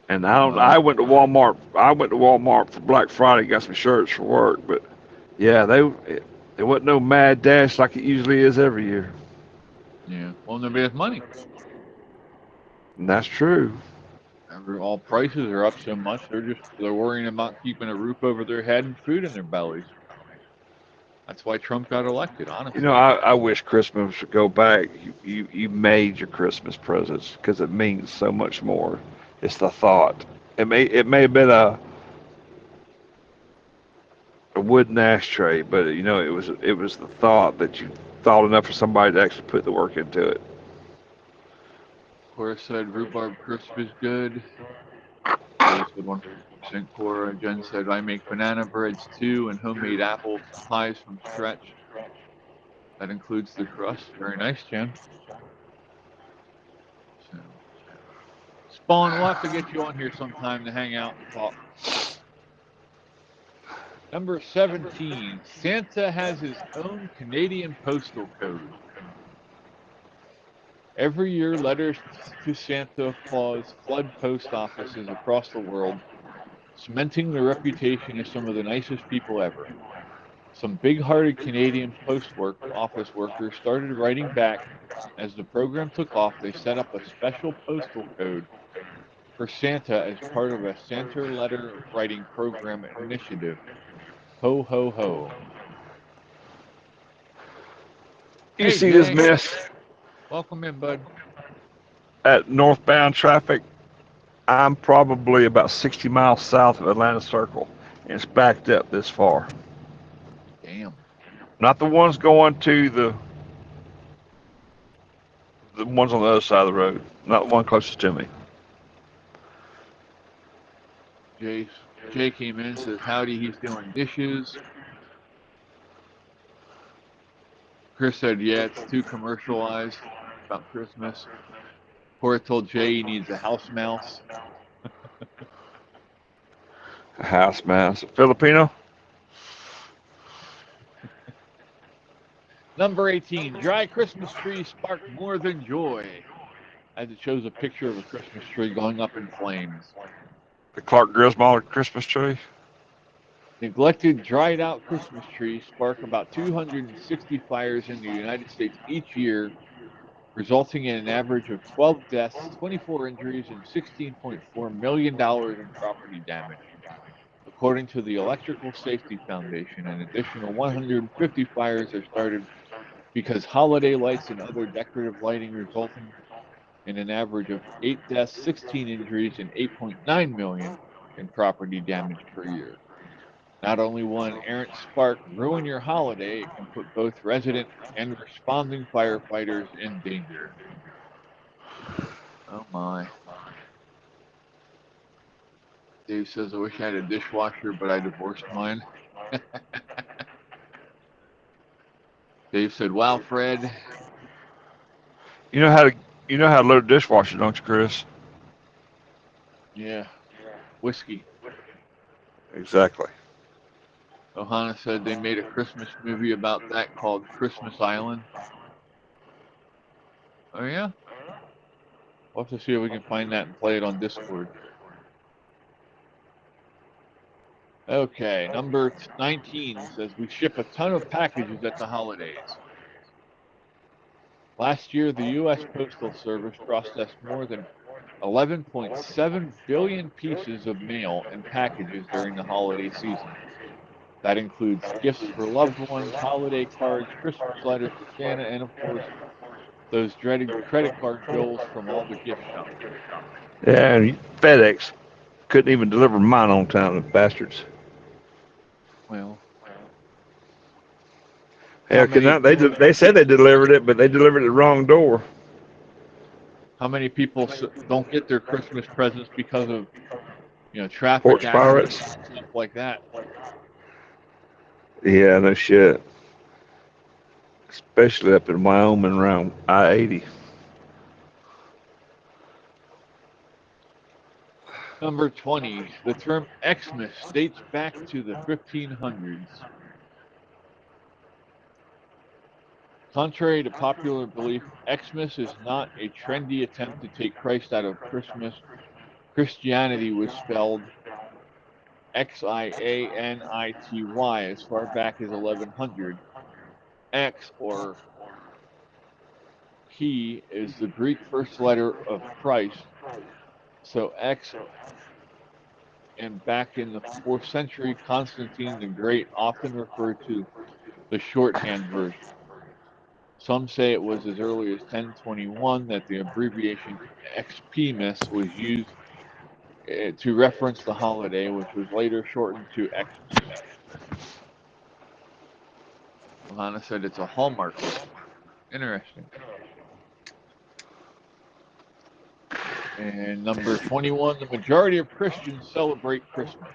And I Well, went to Walmart. I went to Walmart for Black Friday, got some shirts for work. But yeah, it wasn't no mad dash like it usually is every year. yeah. Well, nobody has money. And that's true. All prices are up so much. They're worrying about keeping a roof over their head and food in their bellies. That's why Trump got elected, You know, honestly. I wish Christmas would go back. You made your Christmas presents because it means so much more. It's the thought. It may have been a wooden ashtray, but it was the thought that you thought enough for somebody to actually put the work into it. Cora said rhubarb crisp is good. Cora said 100% Cora. Jen said I make banana breads too and homemade apple pies from scratch. That includes the crust. Very nice, Jen. So, Spawn, we'll have to get you on here sometime to hang out and talk. Number 17, Santa has his own Canadian postal code. Every year, letters to Santa Claus flood post offices across the world, cementing their reputation as some of the nicest people ever. Some big-hearted Canadian office workers started writing back. As the program took off, they set up a special postal code for Santa as part of a Santa letter writing program initiative. Ho, ho, ho. You Hey, see this Jay. mess Welcome in, bud. at northbound traffic? I'm probably about 60 miles south of Atlanta Circle, and it's backed up this far. Damn. Not the ones going to the ones on the other side of the road. Not the one closest to me. Jay came in, says howdy, he's doing dishes. Chris said, yeah, it's too commercialized about Christmas. Cora told Jay he needs a house mouse. A house mouse. Filipino? Number 18, dry Christmas tree spark more than joy. As it shows a picture of a Christmas tree going up in flames. The Clark Griswold Christmas tree? Neglected, dried out Christmas trees spark about 260 fires in the United States each year, resulting in an average of 12 deaths, 24 injuries, and $16.4 million in property damage. According to the Electrical Safety Foundation, an additional 150 fires are started because holiday lights and other decorative lighting, resulting in an average of 8 deaths, 16 injuries, and $8.9 million in property damage per year. Not only will an errant spark ruin your holiday, it can put both resident and responding firefighters in danger. Oh my. Dave says, I wish I had a dishwasher, but I divorced mine. Dave said, wow, Fred. You know how to load a dishwasher, don't you, Chris? Yeah, whiskey. Exactly. Ohana said they made a Christmas movie about that called Christmas Island. Oh, yeah? We'll have to see if we can find that and play it on Discord. Okay, number 19 says we ship a ton of packages at the holidays. Last year, the U.S. Postal Service processed more than 11.7 billion pieces of mail and packages during the holiday season. That includes gifts for loved ones, holiday cards, Christmas letters to Santa, and of course, those dreaded credit card bills from all the gift shops. Yeah, and FedEx couldn't even deliver mine on time, the bastards. Well, Hell, they said they delivered it, but they delivered it the wrong door. how many people don't get their Christmas presents because of, traffic Porch accidents pirates. and stuff like that? Yeah, no shit. Especially up in Wyoming around I-80. Number 20, the term Xmas dates back to the 1500s. Contrary to popular belief, Xmas is not a trendy attempt to take Christ out of Christmas. Christianity was spelled Xianity as far back as 1100. X, or He, is the Greek first letter of Christ. So X, and back in the 4th century, Constantine the Great often referred to the shorthand version. Some say it was as early as 1021 that the abbreviation Xmas was used to reference the holiday, which was later shortened to Xmas. Johanna said it's a Hallmark movie. Interesting. And number 21, the majority of Christians celebrate Christmas.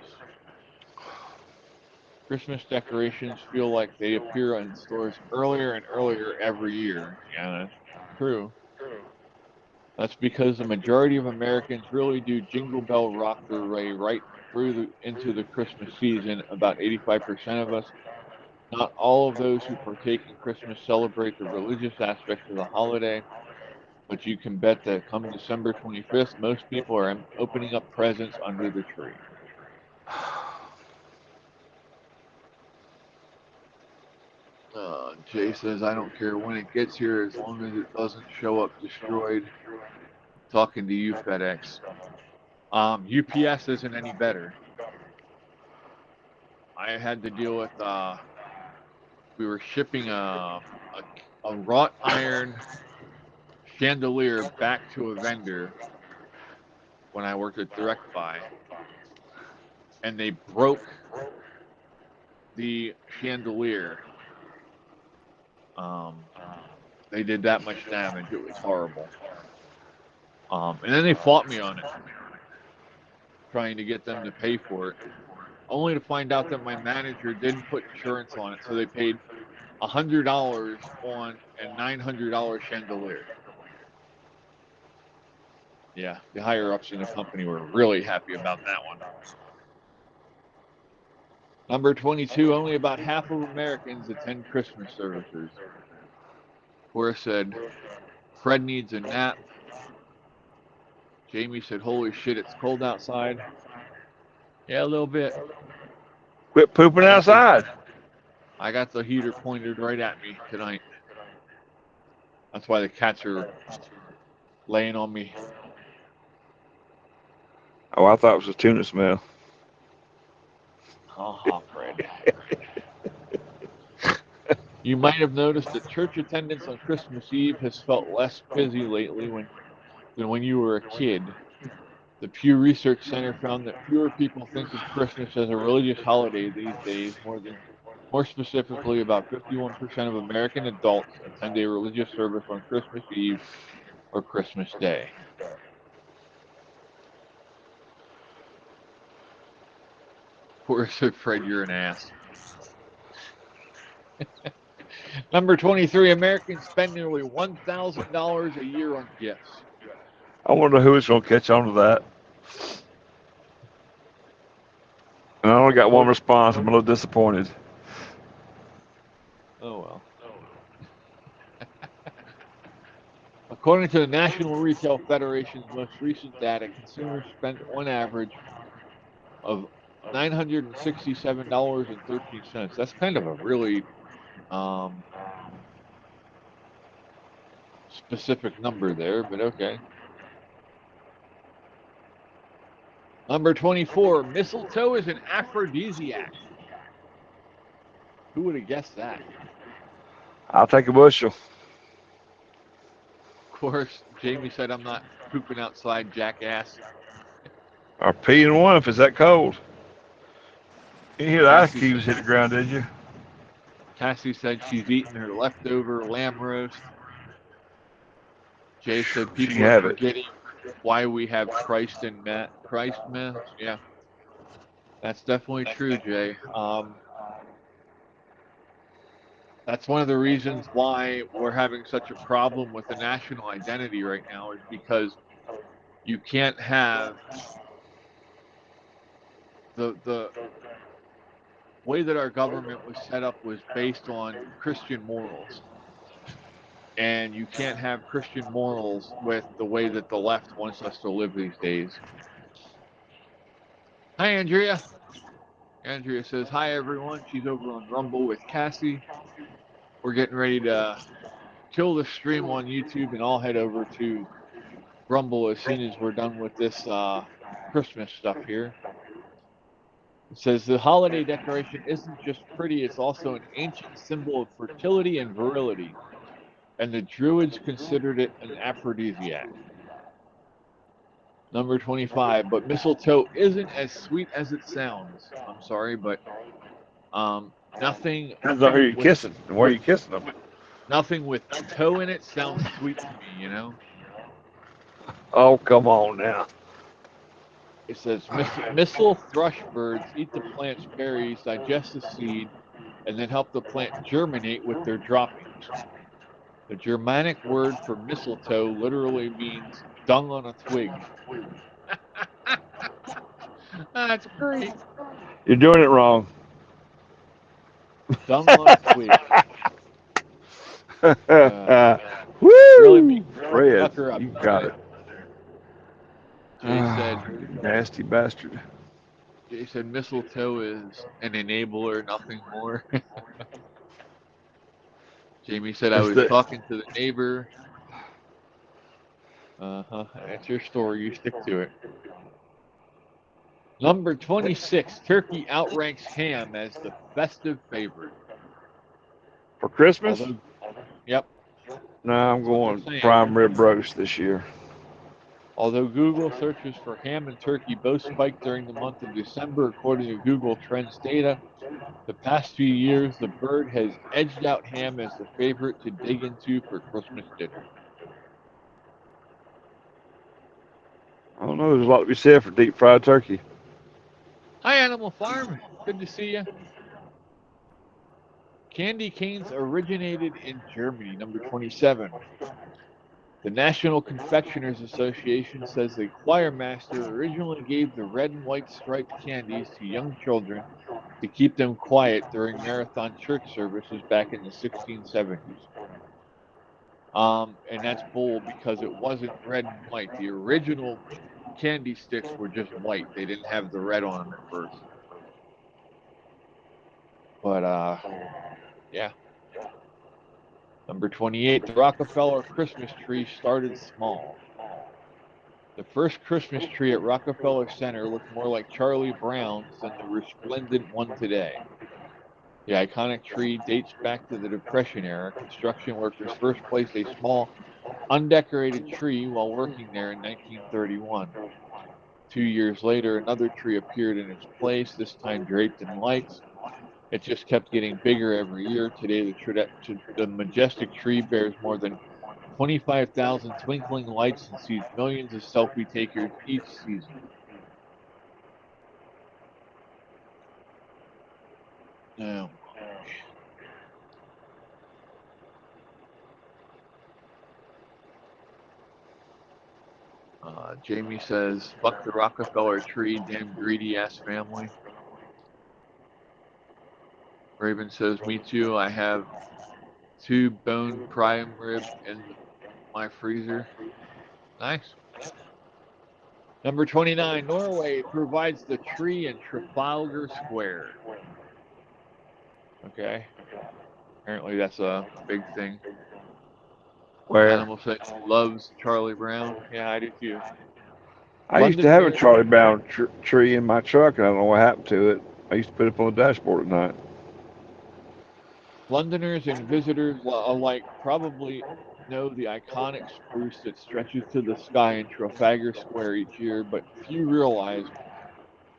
Christmas decorations feel like they appear in stores earlier and earlier every year. Yeah, that's true. That's because the majority of Americans really do Jingle Bell Rock their way right into the Christmas season, about 85% of us. Not all of those who partake in Christmas celebrate the religious aspects of the holiday, but you can bet that come December 25th, most people are opening up presents under the tree. Jay says, I don't care when it gets here as long as it doesn't show up destroyed. Talking to you, FedEx. UPS isn't any better. I had to deal with, we were shipping a wrought iron chandelier back to a vendor when I worked at DirectBuy, and they broke the chandelier. They did that much damage. It was horrible. And then they fought me on it, trying to get them to pay for it, only to find out that my manager didn't put insurance on it, so they paid $100 on a $900 chandelier. Yeah, the higher-ups in the company were really happy about that one. Number 22, only about half of Americans attend Christmas services. Cora said, Fred needs a nap. Jamie said, holy shit, it's cold outside. Yeah, a little bit. Quit pooping outside. I got the heater pointed right at me tonight. That's why the cats are laying on me. Oh, I thought it was a tuna smell. Fred. You might have noticed that church attendance on Christmas Eve has felt less busy lately than when you were a kid. The Pew Research Center found that fewer people think of Christmas as a religious holiday these days. More specifically, about 51% of American adults attend a religious service on Christmas Eve or Christmas Day. Poor Fred, you're an ass. Number 23, Americans spend nearly $1,000 a year on gifts. I wonder who is going to catch on to that. And I only got one response. I'm a little disappointed. Oh, well. According to the National Retail Federation's most recent data, consumers spent on average of $967.13. That's kind of a really specific number there, but okay. Number 24, mistletoe is an aphrodisiac. Who would have guessed that? I'll take a bushel. Of course, Jamie said, I'm not pooping outside, jackass. Or peeing one if it's that cold. You hear the ice cubes hit the ground, did you? Cassie said she's eating her leftover lamb roast. Jay said people are forgetting why we have Christ Mass. Yeah, that's definitely true, Jay. That's one of the reasons why we're having such a problem with the national identity right now, is because you can't have the way that our government was set up was based on Christian morals. And you can't have Christian morals with the way that the left wants us to live these days. Hi, Andrea. Andrea says, hi, everyone. She's over on Rumble with Cassie. We're getting ready to kill the stream on YouTube, and I'll head over to Rumble as soon as we're done with this Christmas stuff here. It says, the holiday decoration isn't just pretty, it's also an ancient symbol of fertility and virility. And the Druids considered it an aphrodisiac. Number 25, but mistletoe isn't as sweet as it sounds. I'm sorry, but nothing. Depends on who you're kissing and where you're kissing them. Nothing with toe in it sounds sweet to me, you know? Oh, come on now. It says, missile thrush birds eat the plant's berries, digest the seed, and then help the plant germinate with their droppings. The Germanic word for mistletoe literally means dung on a twig. That's great. You're doing it wrong. Dumb Luck Tweet. Really Woo! make Fred, Tucker you upset. got it. Jay said, Nasty bastard. mistletoe is an enabler, nothing more. Jamie said I It's was the talking to the neighbor. That's your story. You stick to it. Number 26, turkey outranks ham as the festive favorite. for Christmas. Although, yep, No, I'm that's what going they're saying. prime rib roast this year. Although Google searches for ham and turkey both spiked during the month of December, according to Google Trends data, the past few years the bird has edged out ham as the favorite to dig into for Christmas dinner. I don't know. There's a lot to be said for deep fried turkey. Hi, Animal Farm. Good to see you. Candy canes originated in Germany, number 27. The National Confectioners Association says the choir master originally gave the red and white striped candies to young children to keep them quiet during marathon church services back in the 1670s. And that's bull because it wasn't red and white. The original candy sticks were just white. They didn't have the red on them at first. But, yeah. Number 28, the Rockefeller Christmas tree started small. The first Christmas tree at Rockefeller Center looked more like Charlie Brown's than the resplendent one today. The iconic tree dates back to the Depression era. Construction workers first placed a small, undecorated tree while working there in 1931. 2 years later, another tree appeared in its place, this time draped in lights. It just kept getting bigger every year. Today, the majestic tree bears more than 25,000 twinkling lights and sees millions of selfie takers each season. Oh, Jamie says, fuck the Rockefeller tree, damn greedy ass family. Raven says, me too. I have 2 bone prime rib in my freezer. Nice. Number 29, Norway provides the tree in Trafalgar Square. Okay. Apparently that's a big thing. Where Animal said loves Charlie Brown. Yeah, I do too. I used to have a Charlie Brown tree in my truck, and I don't know what happened to it. I used to put it up on the dashboard at night. Londoners and visitors alike probably know the iconic spruce that stretches to the sky in Trafalgar Square each year, but few realize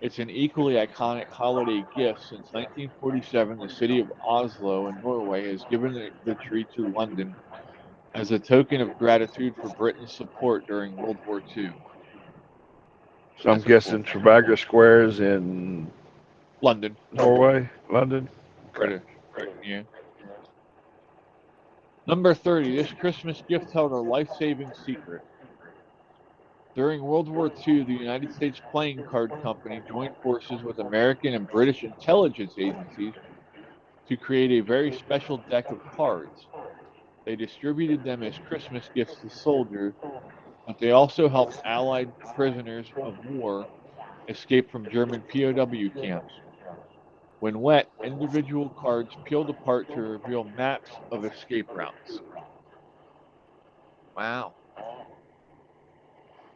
it's an equally iconic holiday gift. Since 1947, the city of Oslo in Norway has given the tree to London as a token of gratitude for Britain's support during World War II. So I'm guessing Trafalgar Square is in London. Norway? London? Right, yeah. Number 30, this Christmas gift held a life-saving secret. During World War II, the United States Playing Card Company joined forces with American and British intelligence agencies to create a very special deck of cards. They distributed them as Christmas gifts to soldiers, but they also helped Allied prisoners of war escape from German POW camps. When wet, individual cards peeled apart to reveal maps of escape routes. Wow.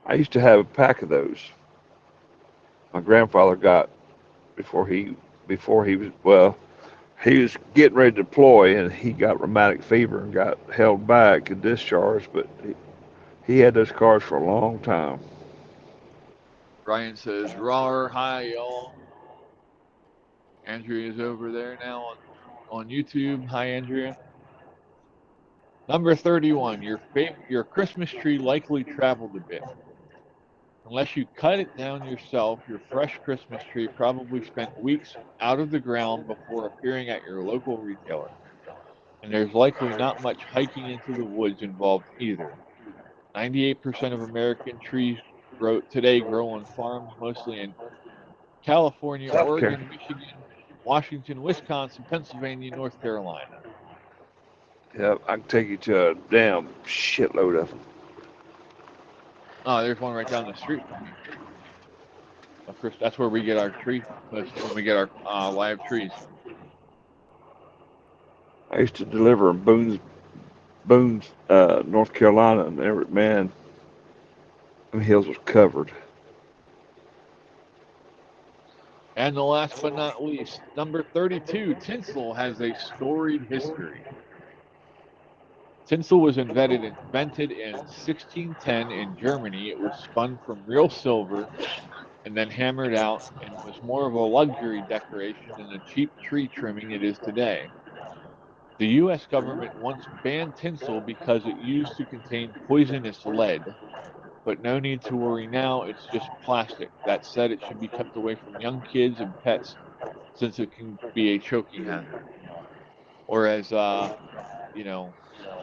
I used to have a pack of those. My grandfather got before he was getting ready to deploy, and he got rheumatic fever and got held back and discharged, but he had those cards for a long time. Brian says, "Raw, hi y'all." Andrea is over there now on YouTube. Hi, Andrea. Number 31, your Christmas tree likely traveled a bit. Unless you cut it down yourself, your fresh Christmas tree probably spent weeks out of the ground before appearing at your local retailer. And there's likely not much hiking into the woods involved either. 98% of American trees today grow on farms, mostly in California, Okay. Oregon, Michigan, Washington, Wisconsin, Pennsylvania, North Carolina. Yeah, I can take you to a damn shitload of them. Oh, there's one right down the street from me. Of course, that's where we get our tree. That's when we get our live trees. I used to deliver in Boone's, North Carolina, and man, them hills was covered. And the last but not least, number 32, tinsel has a storied history. Tinsel was invented in 1610 in Germany. It was spun from real silver and then hammered out and was more of a luxury decoration than the cheap tree trimming it is today. The U.S. government once banned tinsel because it used to contain poisonous lead, but no need to worry now, it's just plastic. That said, it should be kept away from young kids and pets since it can be a choking hazard. Or as,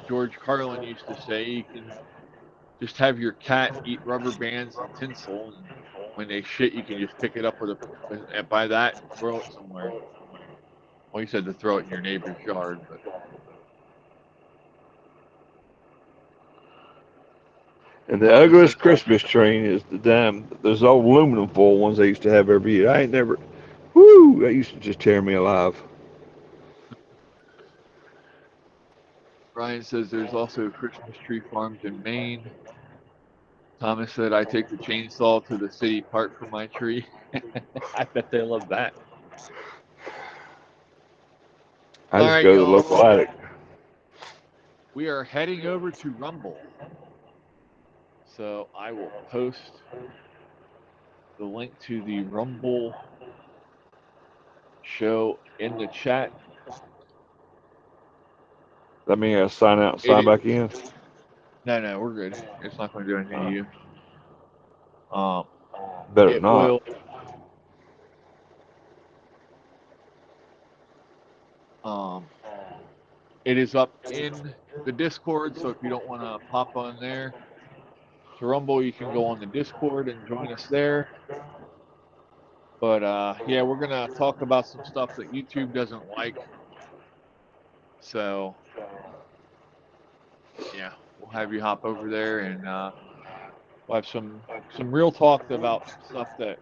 George Carlin used to say, you can just have your cat eat rubber bands and tinsel, and when they shit, you can just pick it up and buy that and throw it somewhere. Well, he said to throw it in your neighbor's yard, but And the ugliest Christmas tree is those old aluminum foil ones they used to have every year. I ain't never, whoo, that used to just tear me alive. Brian says there's also Christmas tree farms in Maine. Thomas said I take the chainsaw to the city park for my tree. I bet they love that. I All just right, go to the y'all. local attic. We are heading over to Rumble. So I will post the link to the Rumble show in the chat. That mean I sign out and sign back in? No, we're good. It's not going to do anything to you. Better not. It is up in the Discord, so if you don't want to pop on there to Rumble, you can go on the Discord and join us there. But yeah, we're gonna talk about some stuff that YouTube doesn't like. So yeah, we'll have you hop over there and we'll have some real talk about stuff that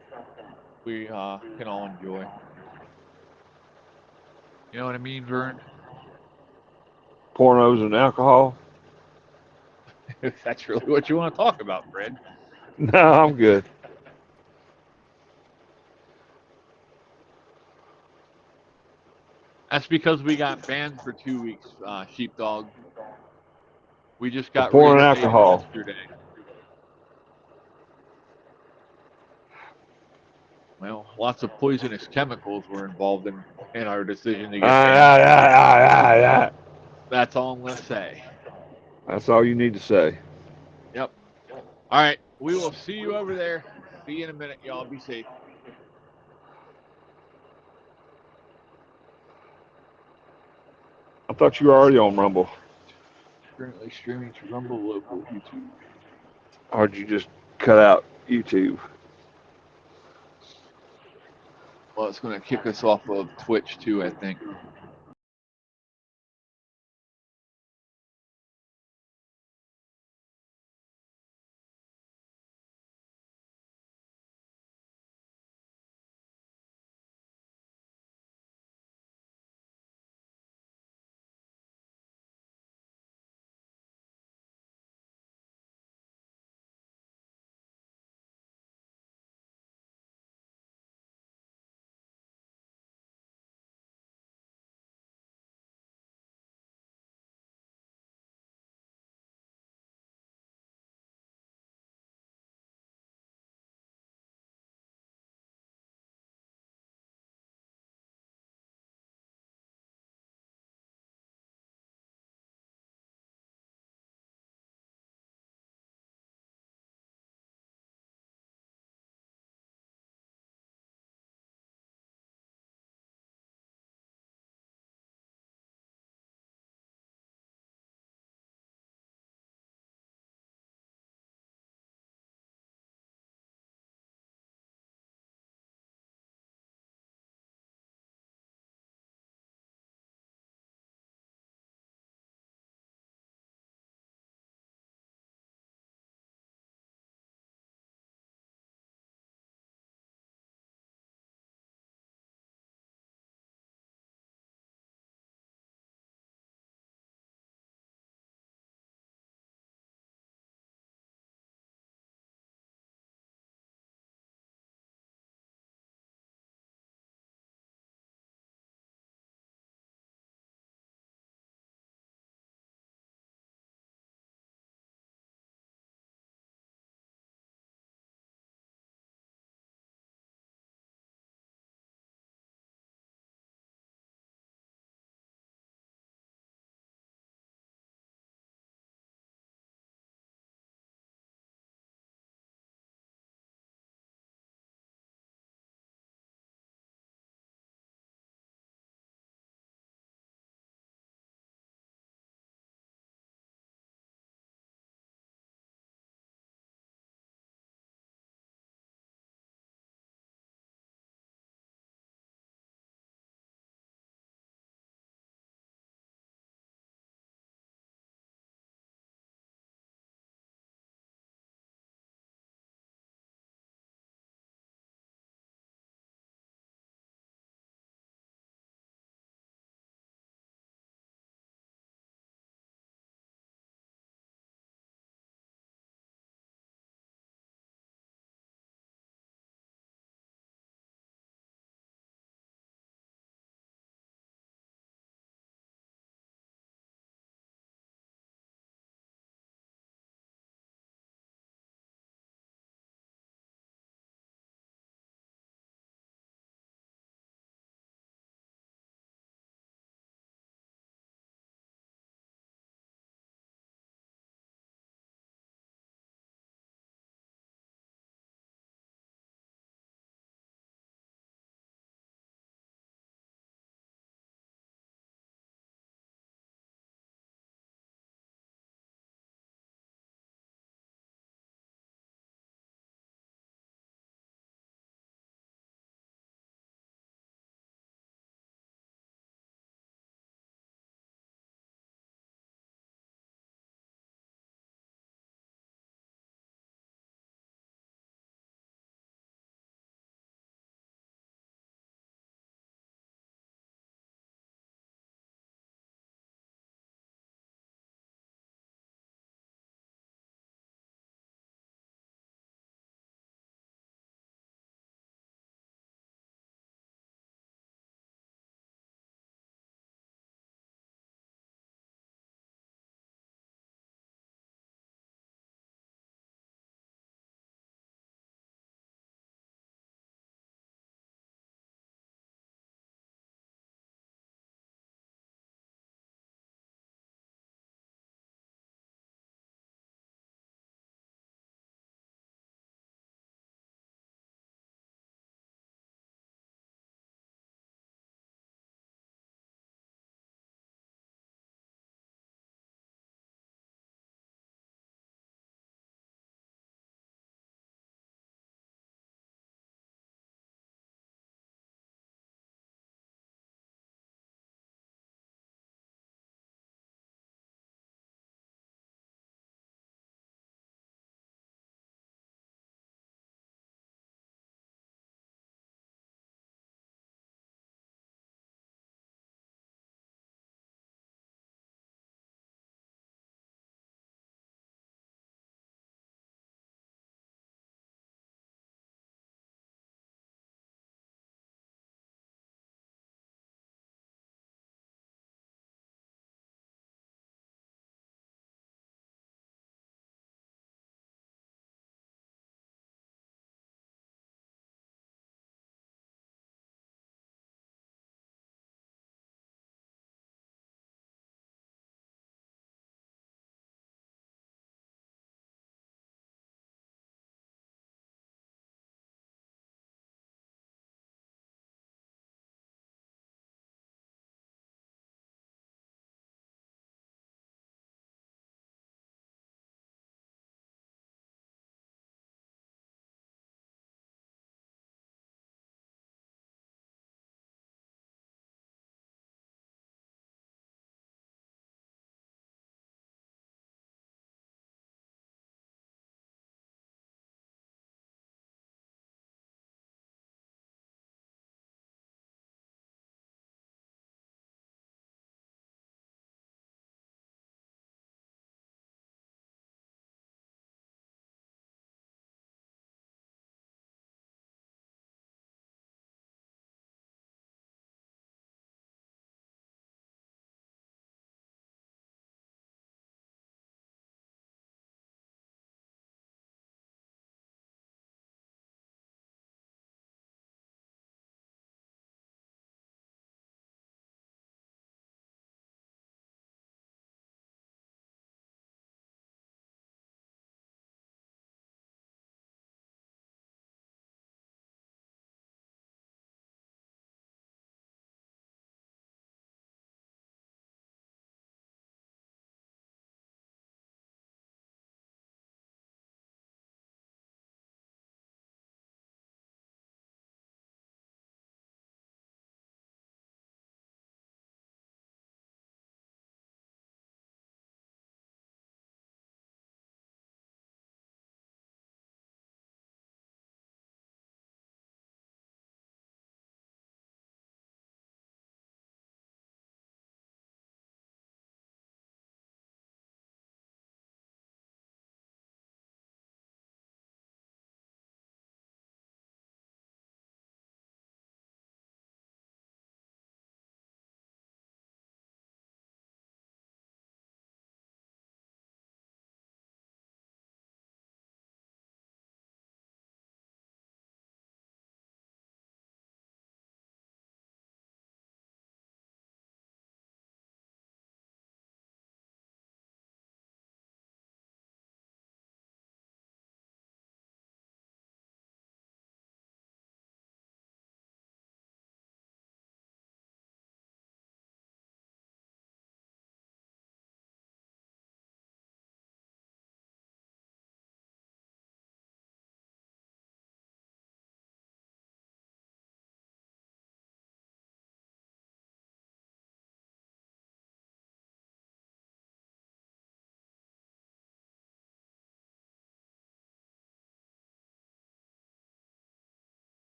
we can all enjoy. You know what I mean, Vern? Pornos and alcohol? If that's really what you want to talk about, Fred. No, I'm good. That's because we got banned for 2 weeks, Sheepdog. We just got porn and alcohol yesterday. Well, lots of poisonous chemicals were involved in our decision to get banned. That's all I'm going to say. That's all you need to say. Yep. All right. We will see you over there. See you in a minute, y'all. Be safe. I thought you were already on Rumble. Currently streaming to Rumble local YouTube. Or did you just cut out YouTube? Well, it's going to kick us off of Twitch too, I think.